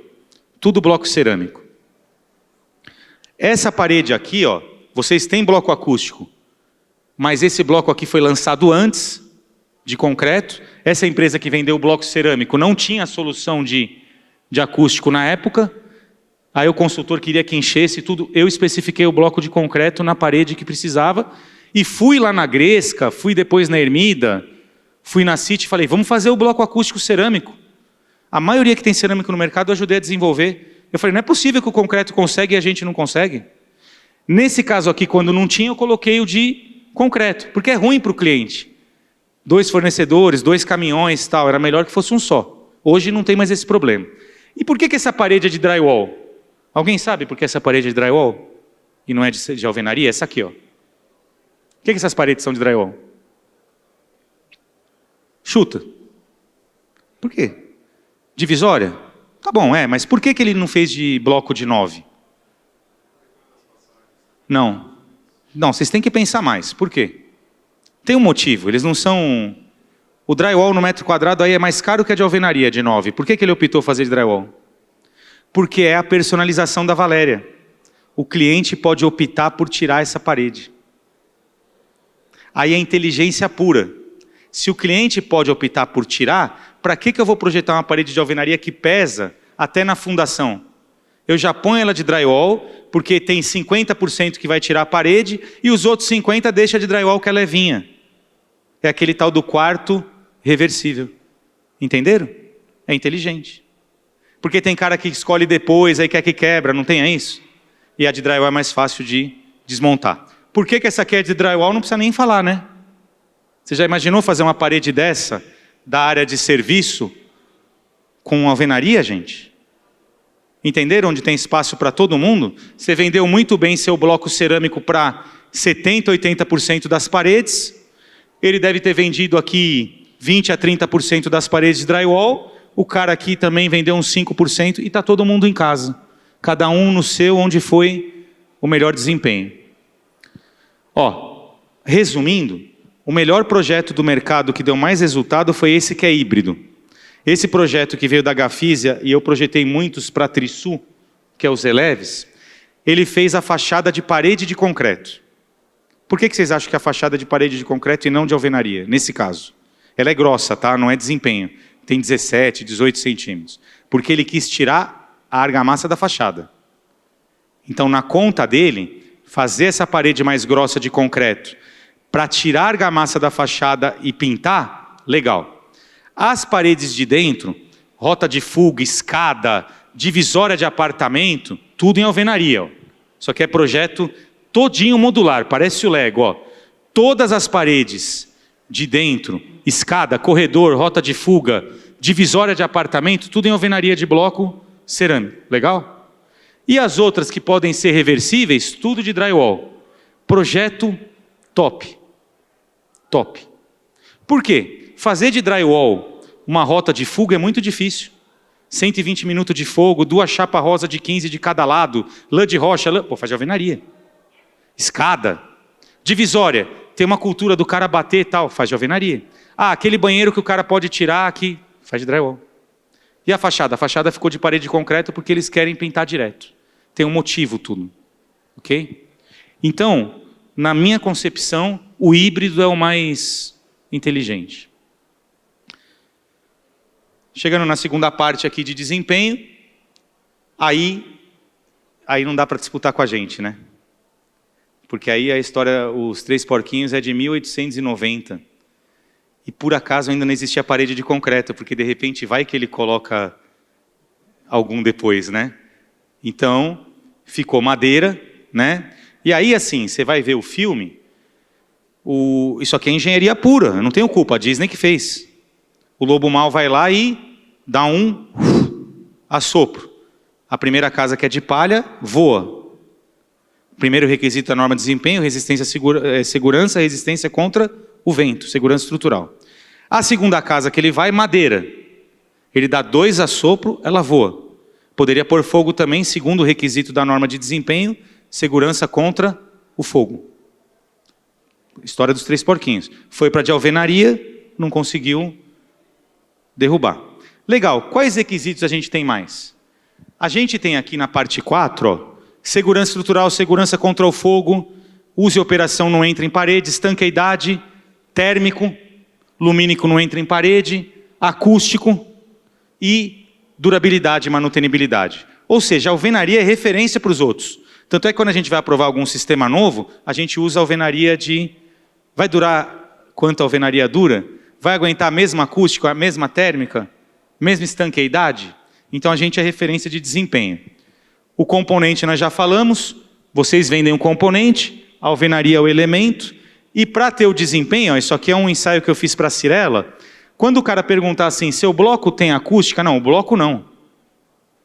Tudo bloco cerâmico. Essa parede aqui, ó, vocês têm bloco acústico, mas esse bloco aqui foi lançado antes de concreto. Essa empresa que vendeu o bloco cerâmico não tinha solução de acústico na época. Aí o consultor queria que enchesse tudo. Eu especifiquei o bloco de concreto na parede que precisava. E fui lá na Gresca, fui depois na Ermida, fui na City e falei, vamos fazer o bloco acústico cerâmico. A maioria que tem cerâmico no mercado eu ajudei a desenvolver. Eu falei, não é possível que o concreto consegue e a gente não consegue. Nesse caso aqui, quando não tinha, eu coloquei o de concreto, porque é ruim para o cliente. 2 fornecedores, 2 caminhões e tal, era melhor que fosse um só. Hoje não tem mais esse problema. E por que essa parede é de drywall? Alguém sabe por que essa parede é de drywall? E não é de alvenaria? Essa aqui, ó. Por que essas paredes são de drywall? Chuta. Por quê? Divisória? Tá bom, mas por que ele não fez de bloco de 9? Não, vocês têm que pensar mais. Por quê? Tem um motivo, eles não são... O drywall no metro quadrado aí é mais caro que a de alvenaria de 9. Por que ele optou fazer de drywall? Porque é a personalização da Valéria. O cliente pode optar por tirar essa parede. Aí é inteligência pura. Se o cliente pode optar por tirar, para que eu vou projetar uma parede de alvenaria que pesa até na fundação? Eu já ponho ela de drywall, porque tem 50% que vai tirar a parede, e os outros 50% deixa de drywall que é levinha. É aquele tal do quarto reversível. Entenderam? É inteligente. Porque tem cara que escolhe depois, aí quer que quebra, não tem isso? E a de drywall é mais fácil de desmontar. Por que essa aqui é de drywall? Não precisa nem falar, né? Você já imaginou fazer uma parede dessa, da área de serviço, com alvenaria, gente? Entenderam onde tem espaço para todo mundo? Você vendeu muito bem seu bloco cerâmico para 70%, 80% das paredes. Ele deve ter vendido aqui 20% a 30% das paredes de drywall. O cara aqui também vendeu uns 5% e está todo mundo em casa. Cada um no seu, onde foi o melhor desempenho. Ó, resumindo, o melhor projeto do mercado que deu mais resultado foi esse que é híbrido. Esse projeto que veio da Gafisia, e eu projetei muitos para a Trisul, que é os Eleves, ele fez a fachada de parede de concreto. Por que vocês acham que a fachada é de parede de concreto e não de alvenaria, nesse caso? Ela é grossa, tá? Não é desempenho. Tem 17, 18 centímetros. Porque ele quis tirar a argamassa da fachada. Então, na conta dele, fazer essa parede mais grossa de concreto para tirar a argamassa da fachada e pintar, legal. As paredes de dentro, rota de fuga, escada, divisória de apartamento, tudo em alvenaria. Ó. Isso aqui é projeto todinho modular, parece o Lego. Ó. Todas as paredes de dentro, escada, corredor, rota de fuga, divisória de apartamento, tudo em alvenaria de bloco cerâmico. Legal? E as outras que podem ser reversíveis, tudo de drywall. Projeto top. Top. Por quê? Fazer de drywall uma rota de fuga é muito difícil. 120 minutos de fogo, 2 chapas rosa de 15 de cada lado, lã de rocha, faz de alvenaria. Escada. Divisória. Tem uma cultura do cara bater e tal, faz de alvenaria. Ah, aquele banheiro que o cara pode tirar aqui, faz de drywall. E a fachada? A fachada ficou de parede de concreto porque eles querem pintar direto. Tem um motivo tudo. Ok? Então, na minha concepção, o híbrido é o mais inteligente. Chegando na segunda parte aqui de desempenho, aí não dá para disputar com a gente, né? Porque aí a história, os 3 porquinhos é de 1890. E por acaso ainda não existia parede de concreto, porque de repente vai que ele coloca algum depois, né? Então, ficou madeira, né? E aí assim, você vai ver o filme, isso aqui é engenharia pura, eu não tenho culpa, a Disney que fez. O lobo mau vai lá e dá um assopro. A primeira casa que é de palha, voa. Primeiro requisito da norma de desempenho, resistência, segurança, resistência contra o vento, segurança estrutural. A segunda casa que ele vai, madeira. Ele dá 2 assopros, ela voa. Poderia pôr fogo também, segundo o requisito da norma de desempenho, segurança contra o fogo. História dos 3 porquinhos. Foi para de alvenaria, não conseguiu derrubar. Legal, quais requisitos a gente tem mais? A gente tem aqui na parte 4, ó, segurança estrutural, segurança contra o fogo, uso e operação não entra em parede, estanqueidade, térmico, lumínico não entra em parede, acústico e durabilidade e manutenibilidade. Ou seja, a alvenaria é referência para os outros. Tanto é que quando a gente vai aprovar algum sistema novo, a gente usa a alvenaria de... Vai durar quanto a alvenaria dura? Vai aguentar a mesma acústica, a mesma térmica, mesma estanqueidade? Então a gente é referência de desempenho. O componente nós já falamos, vocês vendem um componente, a alvenaria é o elemento, e para ter o desempenho, ó, isso aqui é um ensaio que eu fiz para a Cirela, quando o cara perguntar assim, seu bloco tem acústica? Não, o bloco não.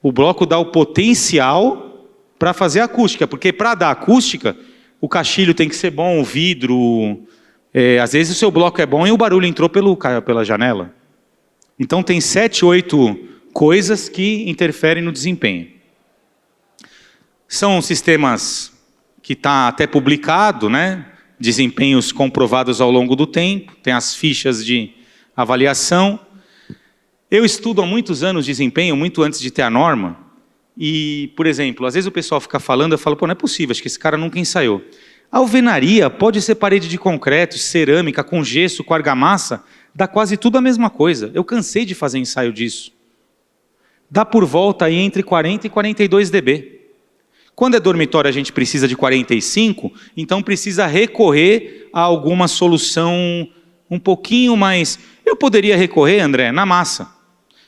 O bloco dá o potencial para fazer acústica, porque para dar acústica, o caixilho tem que ser bom, o vidro... às vezes o seu bloco é bom e o barulho entrou pela janela. Então tem 7, 8 coisas que interferem no desempenho. São sistemas que está até publicado, né? Desempenhos comprovados ao longo do tempo, tem as fichas de avaliação. Eu estudo há muitos anos desempenho, muito antes de ter a norma, e, por exemplo, às vezes o pessoal fica falando, eu falo, pô, não é possível, acho que esse cara nunca ensaiou. A alvenaria pode ser parede de concreto, cerâmica, com gesso, com argamassa, dá quase tudo a mesma coisa. Eu cansei de fazer ensaio disso. Dá por volta aí entre 40 e 42 dB. Quando é dormitório a gente precisa de 45, então precisa recorrer a alguma solução um pouquinho mais... Eu poderia recorrer, André, na massa.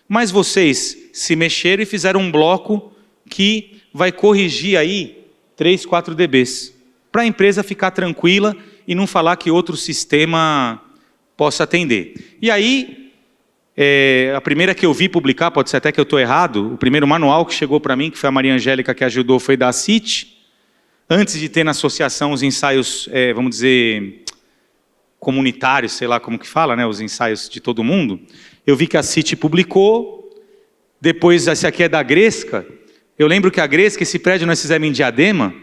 Mas vocês se mexeram e fizeram um bloco que vai corrigir aí 3, 4 dBs. Para a empresa ficar tranquila e não falar que outro sistema possa atender. E aí, a primeira que eu vi publicar, pode ser até que eu estou errado, o primeiro manual que chegou para mim, que foi a Maria Angélica que ajudou, foi da CIT. Antes de ter na associação os ensaios, vamos dizer, comunitários, sei lá como que fala, né, os ensaios de todo mundo, eu vi que a CIT publicou, depois esse aqui é da Gresca. Eu lembro que a Gresca, esse prédio nós fizemos em Diadema,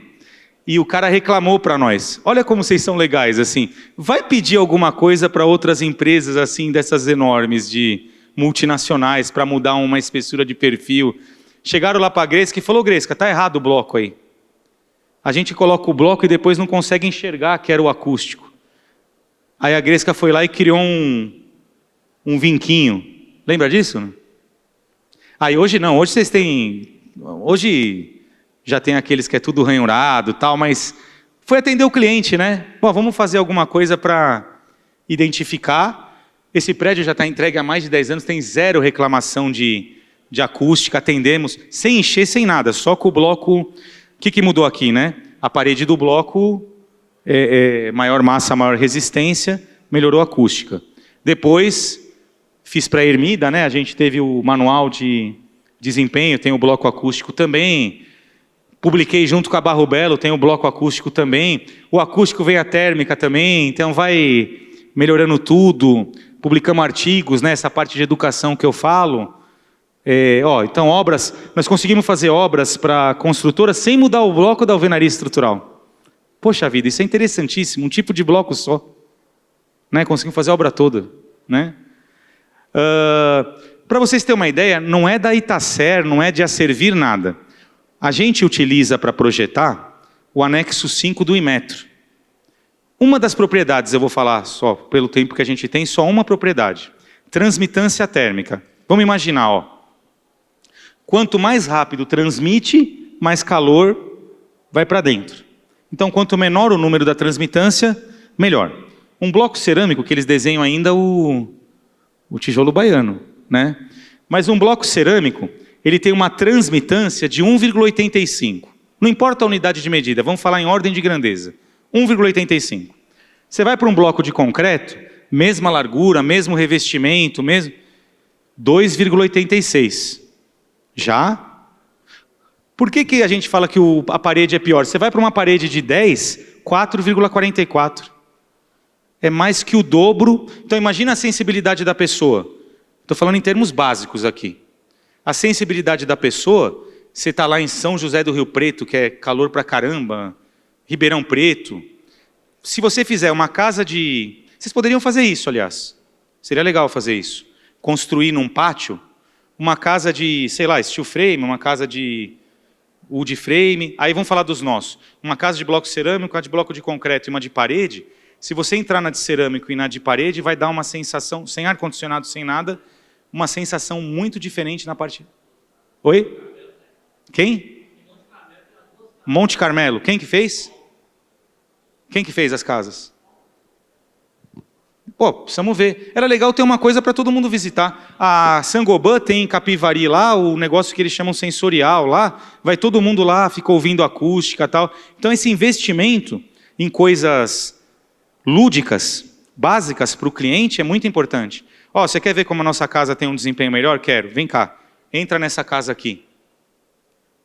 e o cara reclamou para nós, olha como vocês são legais, assim, vai pedir alguma coisa para outras empresas, assim, dessas enormes, de multinacionais, para mudar uma espessura de perfil. Chegaram lá para a Gresca e falou, Gresca, tá errado o bloco aí. A gente coloca o bloco e depois não consegue enxergar que era o acústico. Aí a Gresca foi lá e criou um vinquinho. Lembra disso? Aí hoje não, hoje vocês têm... Hoje... Já tem aqueles que é tudo ranhurado e tal, mas foi atender o cliente, né? Bom, vamos fazer alguma coisa para identificar. Esse prédio já está entregue há mais de 10 anos, tem 0 reclamação de acústica, atendemos, sem encher, sem nada, só com o bloco... O que mudou aqui, né? A parede do bloco, maior massa, maior resistência, melhorou a acústica. Depois, fiz para a Ermida, né? A gente teve o manual de desempenho, tem o bloco acústico também... Publiquei junto com a Barro Belo, tem o bloco acústico também. O acústico vem a térmica também, então vai melhorando tudo. Publicamos artigos, né, essa parte de educação que eu falo. Então obras, nós conseguimos fazer obras para construtoras sem mudar o bloco da alvenaria estrutural. Poxa vida, isso é interessantíssimo, um tipo de bloco só. Né, conseguimos fazer a obra toda. Né? Para vocês terem uma ideia, não é da Itacer, não é de Acervir nada. A gente utiliza para projetar o anexo 5 do Inmetro. Uma das propriedades, eu vou falar só, pelo tempo que a gente tem, só uma propriedade. Transmitância térmica. Vamos imaginar, ó. Quanto mais rápido transmite, mais calor vai para dentro. Então, quanto menor o número da transmitância, melhor. Um bloco cerâmico, que eles desenham ainda o tijolo baiano, né? Mas um bloco cerâmico... ele tem uma transmitância de 1,85. Não importa a unidade de medida, vamos falar em ordem de grandeza. 1,85. Você vai para um bloco de concreto, mesma largura, mesmo revestimento, mesmo 2,86. Já? Por que a gente fala que a parede é pior? Você vai para uma parede de 10, 4,44. É mais que o dobro. Então imagina a sensibilidade da pessoa. Estou falando em termos básicos aqui. A sensibilidade da pessoa, você está lá em São José do Rio Preto, que é calor pra caramba, Ribeirão Preto, se você fizer uma casa de... Vocês poderiam fazer isso, aliás. Seria legal fazer isso. Construir num pátio uma casa de, sei lá, steel frame, uma casa de wood frame. Aí vamos falar dos nossos. Uma casa de bloco cerâmico, uma de bloco de concreto e uma de parede. Se você entrar na de cerâmico e na de parede, vai dar uma sensação, sem ar-condicionado, sem nada, uma sensação muito diferente na parte... Oi? Quem? Monte Carmelo. Quem que fez? Quem que fez as casas? Pô, precisamos ver. Era legal ter uma coisa para todo mundo visitar. A Sangoban tem em Capivari lá, o negócio que eles chamam sensorial lá, vai todo mundo lá, fica ouvindo acústica e tal. Então esse investimento em coisas lúdicas, básicas para o cliente é muito importante. Ó, você quer ver como a nossa casa tem um desempenho melhor? Quero. Vem cá. Entra nessa casa aqui.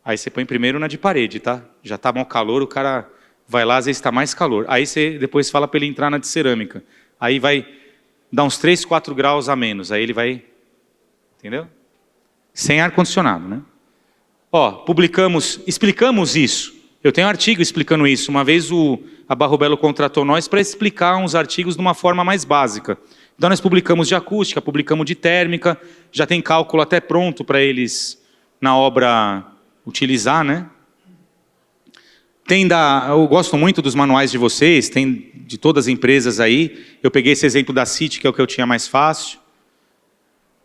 Aí você põe primeiro na de parede, tá? Já está mal calor, o cara vai lá, às vezes está mais calor. Aí você depois fala para ele entrar na de cerâmica. Aí vai dar uns 3, 4 graus a menos. Aí ele vai... Entendeu? Sem ar-condicionado, né? Ó, explicamos isso. Eu tenho um artigo explicando isso. Uma vez a Barrobello contratou nós para explicar uns artigos de uma forma mais básica. Então nós publicamos de acústica, publicamos de térmica, já tem cálculo até pronto para eles na obra utilizar, né? Eu gosto muito dos manuais de vocês, tem de todas as empresas aí. Eu peguei esse exemplo da City, que é o que eu tinha mais fácil.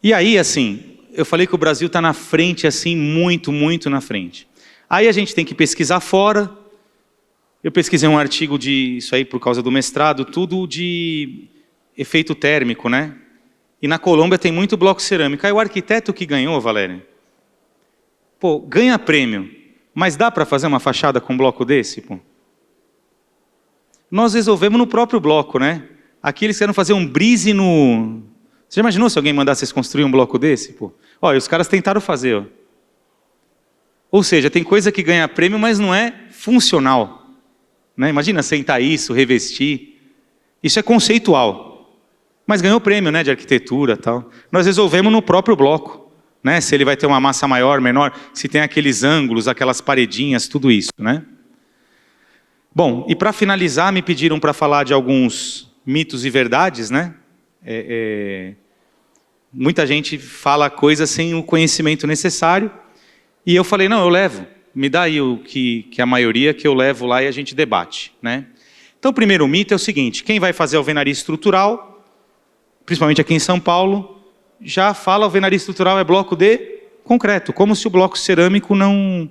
E aí, assim, eu falei que o Brasil está na frente, assim, muito, muito na frente. Aí a gente tem que pesquisar fora. Eu pesquisei um artigo isso aí por causa do mestrado, tudo de efeito térmico, né? E na Colômbia tem muito bloco cerâmico. Aí o arquiteto que ganhou, Valéria, pô, ganha prêmio. Mas dá para fazer uma fachada com um bloco desse? Pô? Nós resolvemos no próprio bloco, né? Aqui eles querem fazer um brise no... Você já imaginou se alguém mandasse vocês construir um bloco desse? Pô? Ó, e os caras tentaram fazer. Ó. Ou seja, tem coisa que ganha prêmio, mas não é funcional. Né? Imagina sentar isso, revestir. Isso é conceitual. Mas ganhou prêmio, né, de arquitetura e tal. Nós resolvemos no próprio bloco. Né? Se ele vai ter uma massa maior, menor, se tem aqueles ângulos, aquelas paredinhas, tudo isso, né? Bom, e para finalizar, me pediram para falar de alguns mitos e verdades, né? Muita gente fala coisas sem o conhecimento necessário, e eu falei, não, eu levo, me dá aí o que a maioria que eu levo lá e a gente debate, né? Então o primeiro mito é o seguinte, quem vai fazer alvenaria estrutural, principalmente aqui em São Paulo, já fala alvenaria estrutural é bloco de concreto, como se o bloco cerâmico não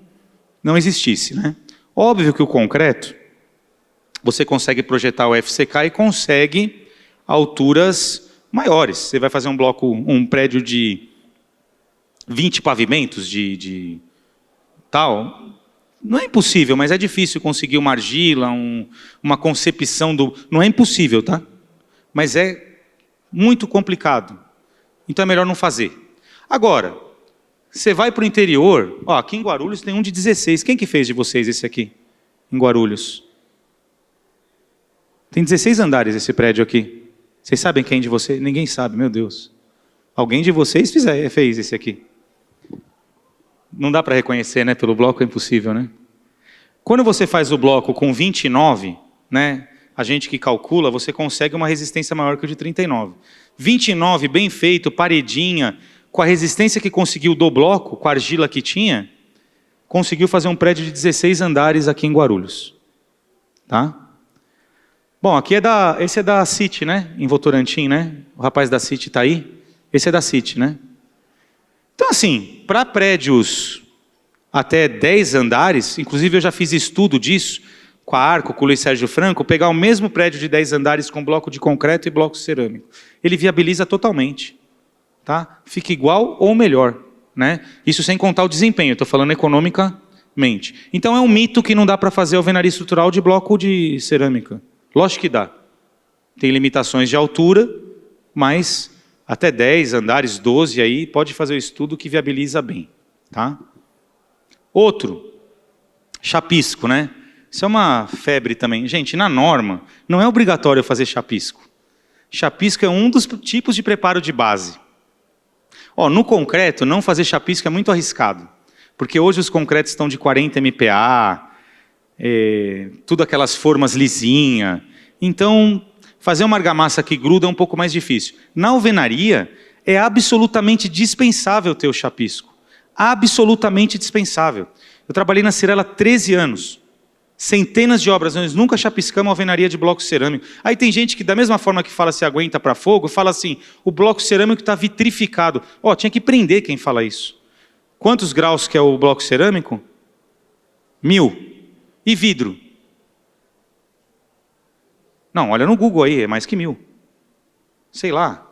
existisse, né? Óbvio que o concreto, você consegue projetar o FCK e consegue alturas maiores. Você vai fazer um prédio de 20 pavimentos, de tal, não é impossível, mas é difícil conseguir uma argila, uma concepção do... Não é impossível, tá? Mas é muito complicado. Então é melhor não fazer. Agora, você vai para o interior, ó, aqui em Guarulhos tem um de 16. Quem que fez de vocês esse aqui, em Guarulhos? Tem 16 andares esse prédio aqui. Vocês sabem quem de vocês? Ninguém sabe, meu Deus. Alguém de vocês fez esse aqui. Não dá para reconhecer, né? Pelo bloco é impossível, né? Quando você faz o bloco com 29, né? A gente que calcula, você consegue uma resistência maior que o de 39. 29, bem feito, paredinha, com a resistência que conseguiu do bloco, com a argila que tinha, conseguiu fazer um prédio de 16 andares aqui em Guarulhos. Tá? Bom, esse é da City, né? Em Votorantim, né? O rapaz da City está aí. Esse é da City, né? Então, assim, para prédios até 10 andares, inclusive eu já fiz estudo disso, com a Arco, com o Luiz Sérgio Franco, pegar o mesmo prédio de 10 andares com bloco de concreto e bloco cerâmico. Ele viabiliza totalmente. Tá? Fica igual ou melhor. Né? Isso sem contar o desempenho, estou falando economicamente. Então é um mito que não dá para fazer alvenaria estrutural de bloco de cerâmica. Lógico que dá. Tem limitações de altura, mas até 10 andares, 12, aí pode fazer o estudo que viabiliza bem. Tá? Outro, chapisco, né? Isso é uma febre também. Gente, na norma, não é obrigatório fazer chapisco. Chapisco é um dos tipos de preparo de base. Ó, no concreto, não fazer chapisco é muito arriscado. Porque hoje os concretos estão de 40 MPa, tudo aquelas formas lisinhas. Então, fazer uma argamassa que gruda é um pouco mais difícil. Na alvenaria, é absolutamente dispensável ter o chapisco. Absolutamente dispensável. Eu trabalhei na Cyrela 13 anos. Centenas de obras, nós nunca chapiscamos alvenaria de bloco cerâmico. Aí tem gente que, da mesma forma que fala se aguenta para fogo, fala assim, o bloco cerâmico está vitrificado. Tinha que prender quem fala isso. Quantos graus que é o bloco cerâmico? 1000. E vidro? Não, olha no Google aí, é mais que 1000. Sei lá.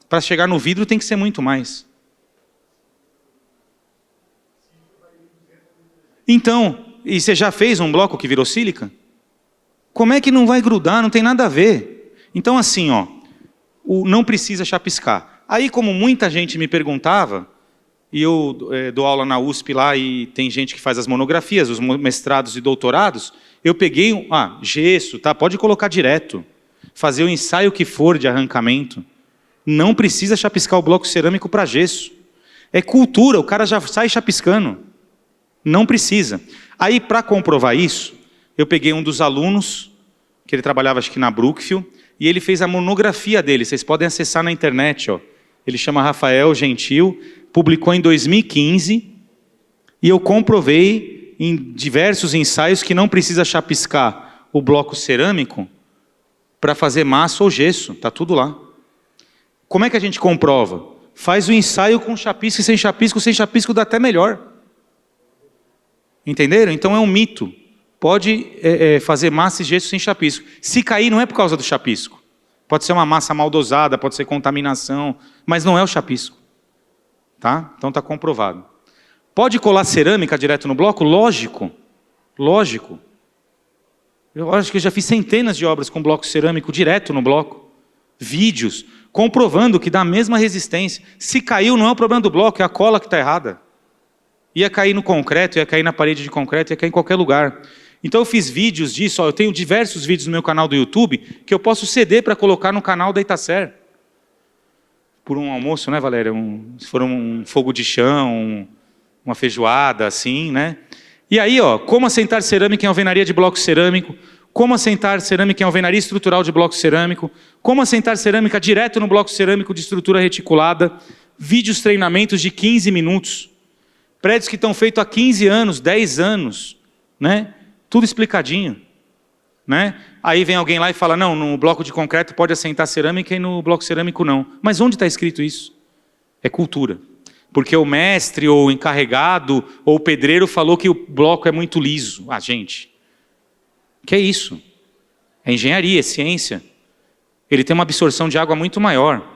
Para chegar no vidro tem que ser muito mais. Então, e você já fez um bloco que virou sílica? Como é que não vai grudar? Não tem nada a ver. Então assim, não precisa chapiscar. Aí como muita gente me perguntava, e eu dou aula na USP lá e tem gente que faz as monografias, os mestrados e doutorados, eu peguei, gesso, tá? Pode colocar direto. Fazer o ensaio que for de arrancamento. Não precisa chapiscar o bloco cerâmico para gesso. É cultura, o cara já sai chapiscando. Não precisa. Aí, para comprovar isso, eu peguei um dos alunos, que ele trabalhava acho que na Brookfield, e ele fez a monografia dele. Vocês podem acessar na internet. Ele chama Rafael Gentil, publicou em 2015, e eu comprovei em diversos ensaios que não precisa chapiscar o bloco cerâmico para fazer massa ou gesso. Está tudo lá. Como é que a gente comprova? Faz o ensaio com chapisco e sem chapisco dá até melhor. Entenderam? Então é um mito. Pode fazer massa e gesso sem chapisco. Se cair, não é por causa do chapisco. Pode ser uma massa mal dosada, pode ser contaminação, mas não é o chapisco. Tá? Então está comprovado. Pode colar cerâmica direto no bloco? Lógico. Lógico. Eu acho que eu já fiz centenas de obras com bloco cerâmico direto no bloco. Vídeos comprovando que dá a mesma resistência. Se caiu, não é o problema do bloco, é a cola que está errada. Ia cair no concreto, ia cair na parede de concreto, ia cair em qualquer lugar. Então eu fiz vídeos disso, eu tenho diversos vídeos no meu canal do YouTube que eu posso ceder para colocar no canal da Itacer. Por um almoço, né, Valéria? Se for um fogo de chão, uma feijoada, assim, né? E aí, como assentar cerâmica em alvenaria de bloco cerâmico, como assentar cerâmica em alvenaria estrutural de bloco cerâmico, como assentar cerâmica direto no bloco cerâmico de estrutura reticulada, vídeos treinamentos de 15 minutos. Prédios que estão feitos há 15 anos, 10 anos, né? Tudo explicadinho, né? Aí vem alguém lá e fala, não, no bloco de concreto pode assentar cerâmica e no bloco cerâmico não. Mas onde está escrito isso? É cultura. Porque o mestre, ou o encarregado, ou o pedreiro falou que o bloco é muito liso. Gente, que é isso? É engenharia, é ciência. Ele tem uma absorção de água muito maior.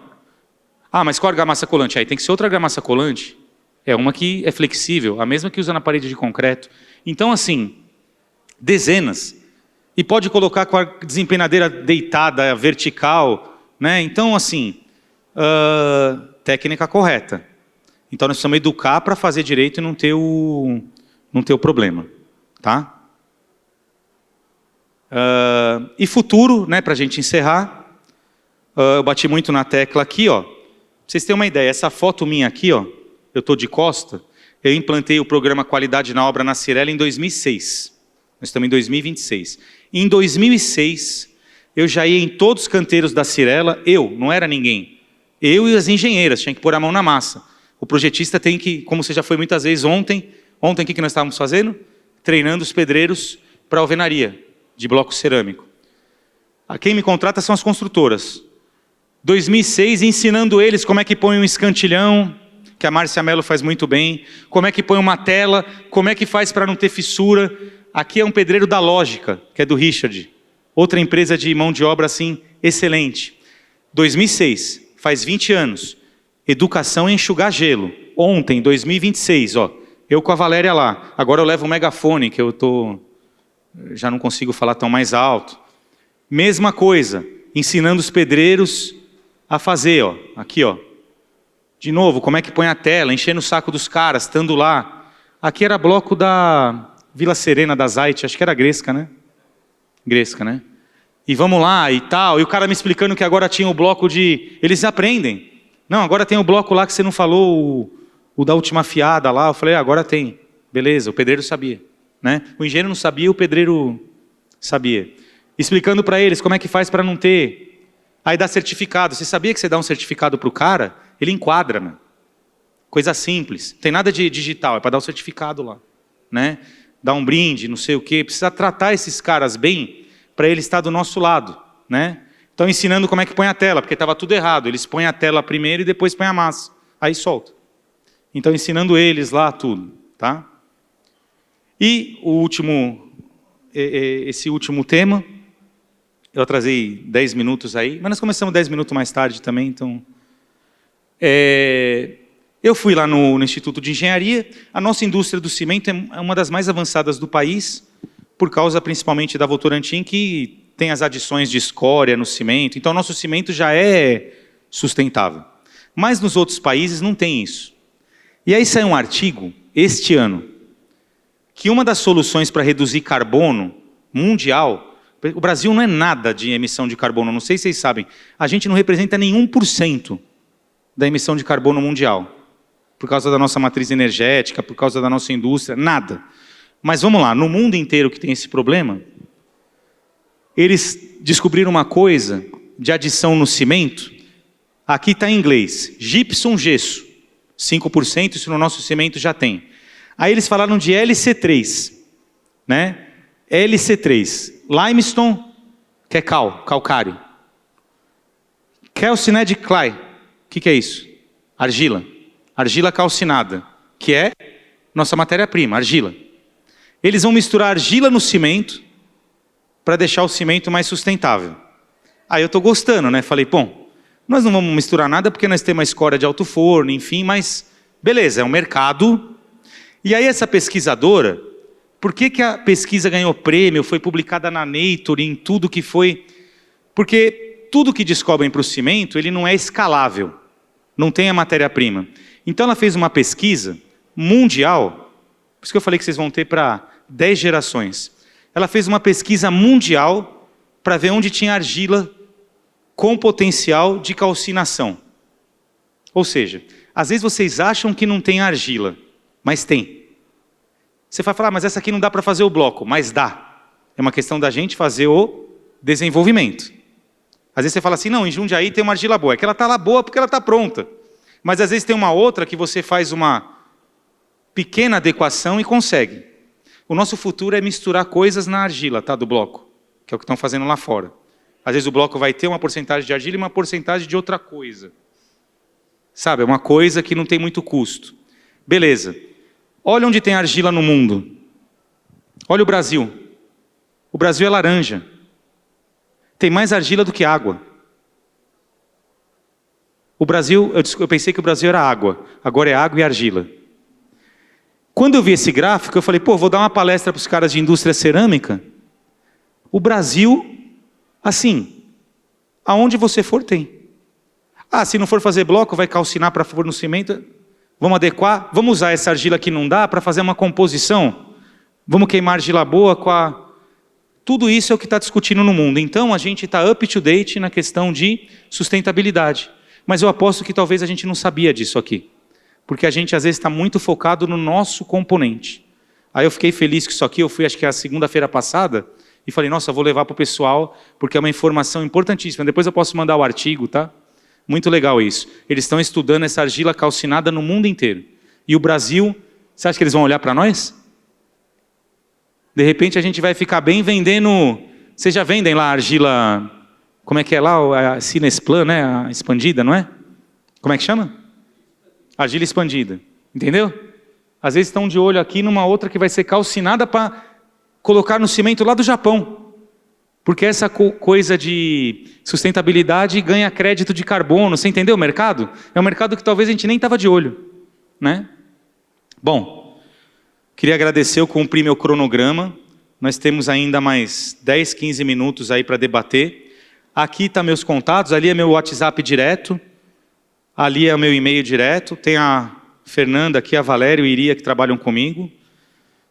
Mas qual argamassa colante? Aí tem que ser outra argamassa colante. É uma que é flexível, a mesma que usa na parede de concreto. Então, assim, dezenas. E pode colocar com a desempenadeira deitada, vertical, né? Então, assim, técnica correta. Então, nós precisamos educar para fazer direito e não ter o problema. Tá? E futuro, né, para a gente encerrar, eu bati muito na tecla aqui, Pra vocês terem uma ideia, essa foto minha aqui, eu estou de costa, eu implantei o programa Qualidade na Obra na Cyrela em 2006. Nós estamos em 2026. Em 2006, eu já ia em todos os canteiros da Cyrela, não era ninguém. Eu e as engenheiras, tinha que pôr a mão na massa. O projetista tem que, como você já foi muitas vezes ontem o que nós estávamos fazendo? Treinando os pedreiros para alvenaria, de bloco cerâmico. Quem me contrata são as construtoras. 2006, ensinando eles como é que põe um escantilhão, que a Márcia Mello faz muito bem, como é que põe uma tela, como é que faz para não ter fissura. Aqui é um pedreiro da Lógica, que é do Richard, outra empresa de mão de obra assim, excelente. 2006, faz 20 anos, educação em enxugar gelo. Ontem, 2026, eu com a Valéria lá, agora eu levo um megafone, que já não consigo falar tão mais alto. Mesma coisa, ensinando os pedreiros a fazer, aqui, de novo, como é que põe a tela, enchendo o saco dos caras, estando lá. Aqui era bloco da Vila Serena, da Zait, acho que era Gresca, né? Gresca, né? E vamos lá e tal, e o cara me explicando que agora tinha o bloco de... Eles aprendem. Não, agora tem o bloco lá que você não falou, o da última fiada lá. Eu falei, agora tem. Beleza, o pedreiro sabia, né? O engenheiro não sabia, o pedreiro sabia. explicando para eles como é que faz para não ter. Aí dá certificado. Você sabia que você dá um certificado para o cara, ele enquadra, né? Coisa simples. Não tem nada de digital, é para dar um certificado lá, né? Dar um brinde, não sei o quê. Precisa tratar esses caras bem para ele estar do nosso lado, né? Estão ensinando como é que põe a tela, porque estava tudo errado. Eles põem a tela primeiro e depois põem a massa. Aí solta. Então, ensinando eles lá tudo, tá? E esse último tema, eu atrasei 10 minutos aí, mas nós começamos 10 minutos mais tarde também, então... Eu fui lá no Instituto de Engenharia. A nossa indústria do cimento é uma das mais avançadas do país, por causa principalmente da Votorantim, que tem as adições de escória no cimento. Então, o nosso cimento já é sustentável. Mas nos outros países não tem isso. E aí saiu um artigo, este ano, que uma das soluções para reduzir carbono mundial... O Brasil não é nada de emissão de carbono, não sei se vocês sabem. A gente não representa nem 1% da emissão de carbono mundial. Por causa da nossa matriz energética, por causa da nossa indústria, nada. Mas vamos lá, no mundo inteiro que tem esse problema, eles descobriram uma coisa de adição no cimento. Aqui está em inglês, gypsum gesso, 5%, isso no nosso cimento já tem. Aí eles falaram de LC3, né? LC3, limestone, que é calcário. Calcined clay, o que é isso? Argila. Argila calcinada, que é nossa matéria-prima, argila. Eles vão misturar argila no cimento para deixar o cimento mais sustentável. Aí eu estou gostando, né? Falei, bom, nós não vamos misturar nada porque nós temos uma escória de alto forno, enfim, mas beleza, é um mercado. E aí essa pesquisadora, por que a pesquisa ganhou prêmio, foi publicada na Nature, em tudo que foi... Porque tudo que descobrem para o cimento, ele não é escalável, não tem a matéria-prima. Então ela fez uma pesquisa mundial, por isso que eu falei que vocês vão ter para 10 gerações. Ela fez uma pesquisa mundial para ver onde tinha argila com potencial de calcinação. Ou seja, às vezes vocês acham que não tem argila, mas tem. Você vai falar, mas essa aqui não dá para fazer o bloco, mas dá. É uma questão da gente fazer o desenvolvimento. Às vezes você fala assim, não, em Jundiaí tem uma argila boa, é que ela está lá boa porque ela está pronta. Mas às vezes tem uma outra que você faz uma pequena adequação e consegue. O nosso futuro é misturar coisas na argila, tá, do bloco, que é o que estão fazendo lá fora. Às vezes o bloco vai ter uma porcentagem de argila e uma porcentagem de outra coisa. Sabe, é uma coisa que não tem muito custo. Beleza. Olha onde tem argila no mundo. Olha o Brasil. O Brasil é laranja. Tem mais argila do que água. O Brasil, eu pensei que o Brasil era água, agora é água e argila. Quando eu vi esse gráfico, eu falei, pô, vou dar uma palestra para os caras de indústria cerâmica. O Brasil, assim, aonde você for tem. Ah, se não for fazer bloco, vai calcinar para pôr no cimento. Vamos adequar, vamos usar essa argila que não dá para fazer uma composição. Vamos queimar argila boa com a... Tudo isso é o que está discutindo no mundo. Então, a gente está up to date na questão de sustentabilidade. Mas eu aposto que talvez a gente não sabia disso aqui. Porque a gente, às vezes, está muito focado no nosso componente. Aí eu fiquei feliz que isso aqui, eu fui, acho que a segunda-feira passada, e falei, nossa, eu vou levar para o pessoal, porque é uma informação importantíssima. Depois eu posso mandar o artigo, tá? Muito legal isso. Eles estão estudando essa argila calcinada no mundo inteiro. E o Brasil, você acha que eles vão olhar para nós? De repente a gente vai ficar bem vendendo... Vocês já vendem lá a argila... Como é que é lá? A Cinesplan, né? A expandida, não é? Como é que chama? Argila expandida. Entendeu? Às vezes estão de olho aqui numa outra que vai ser calcinada para colocar no cimento lá do Japão. Porque essa coisa de sustentabilidade ganha crédito de carbono. Você entendeu o mercado? É um mercado que talvez a gente nem estava de olho, né? Bom, queria agradecer, eu cumpri meu cronograma. Nós temos ainda mais 10, 15 minutos aí para debater. Aqui estão meus contatos, ali é meu WhatsApp direto, ali é o meu e-mail direto, tem a Fernanda aqui, a Valéria e o Iria que trabalham comigo.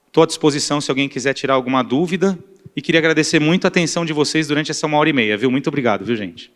Estou à disposição se alguém quiser tirar alguma dúvida. E queria agradecer muito a atenção de vocês durante essa 1h30, viu? Muito obrigado, viu, gente?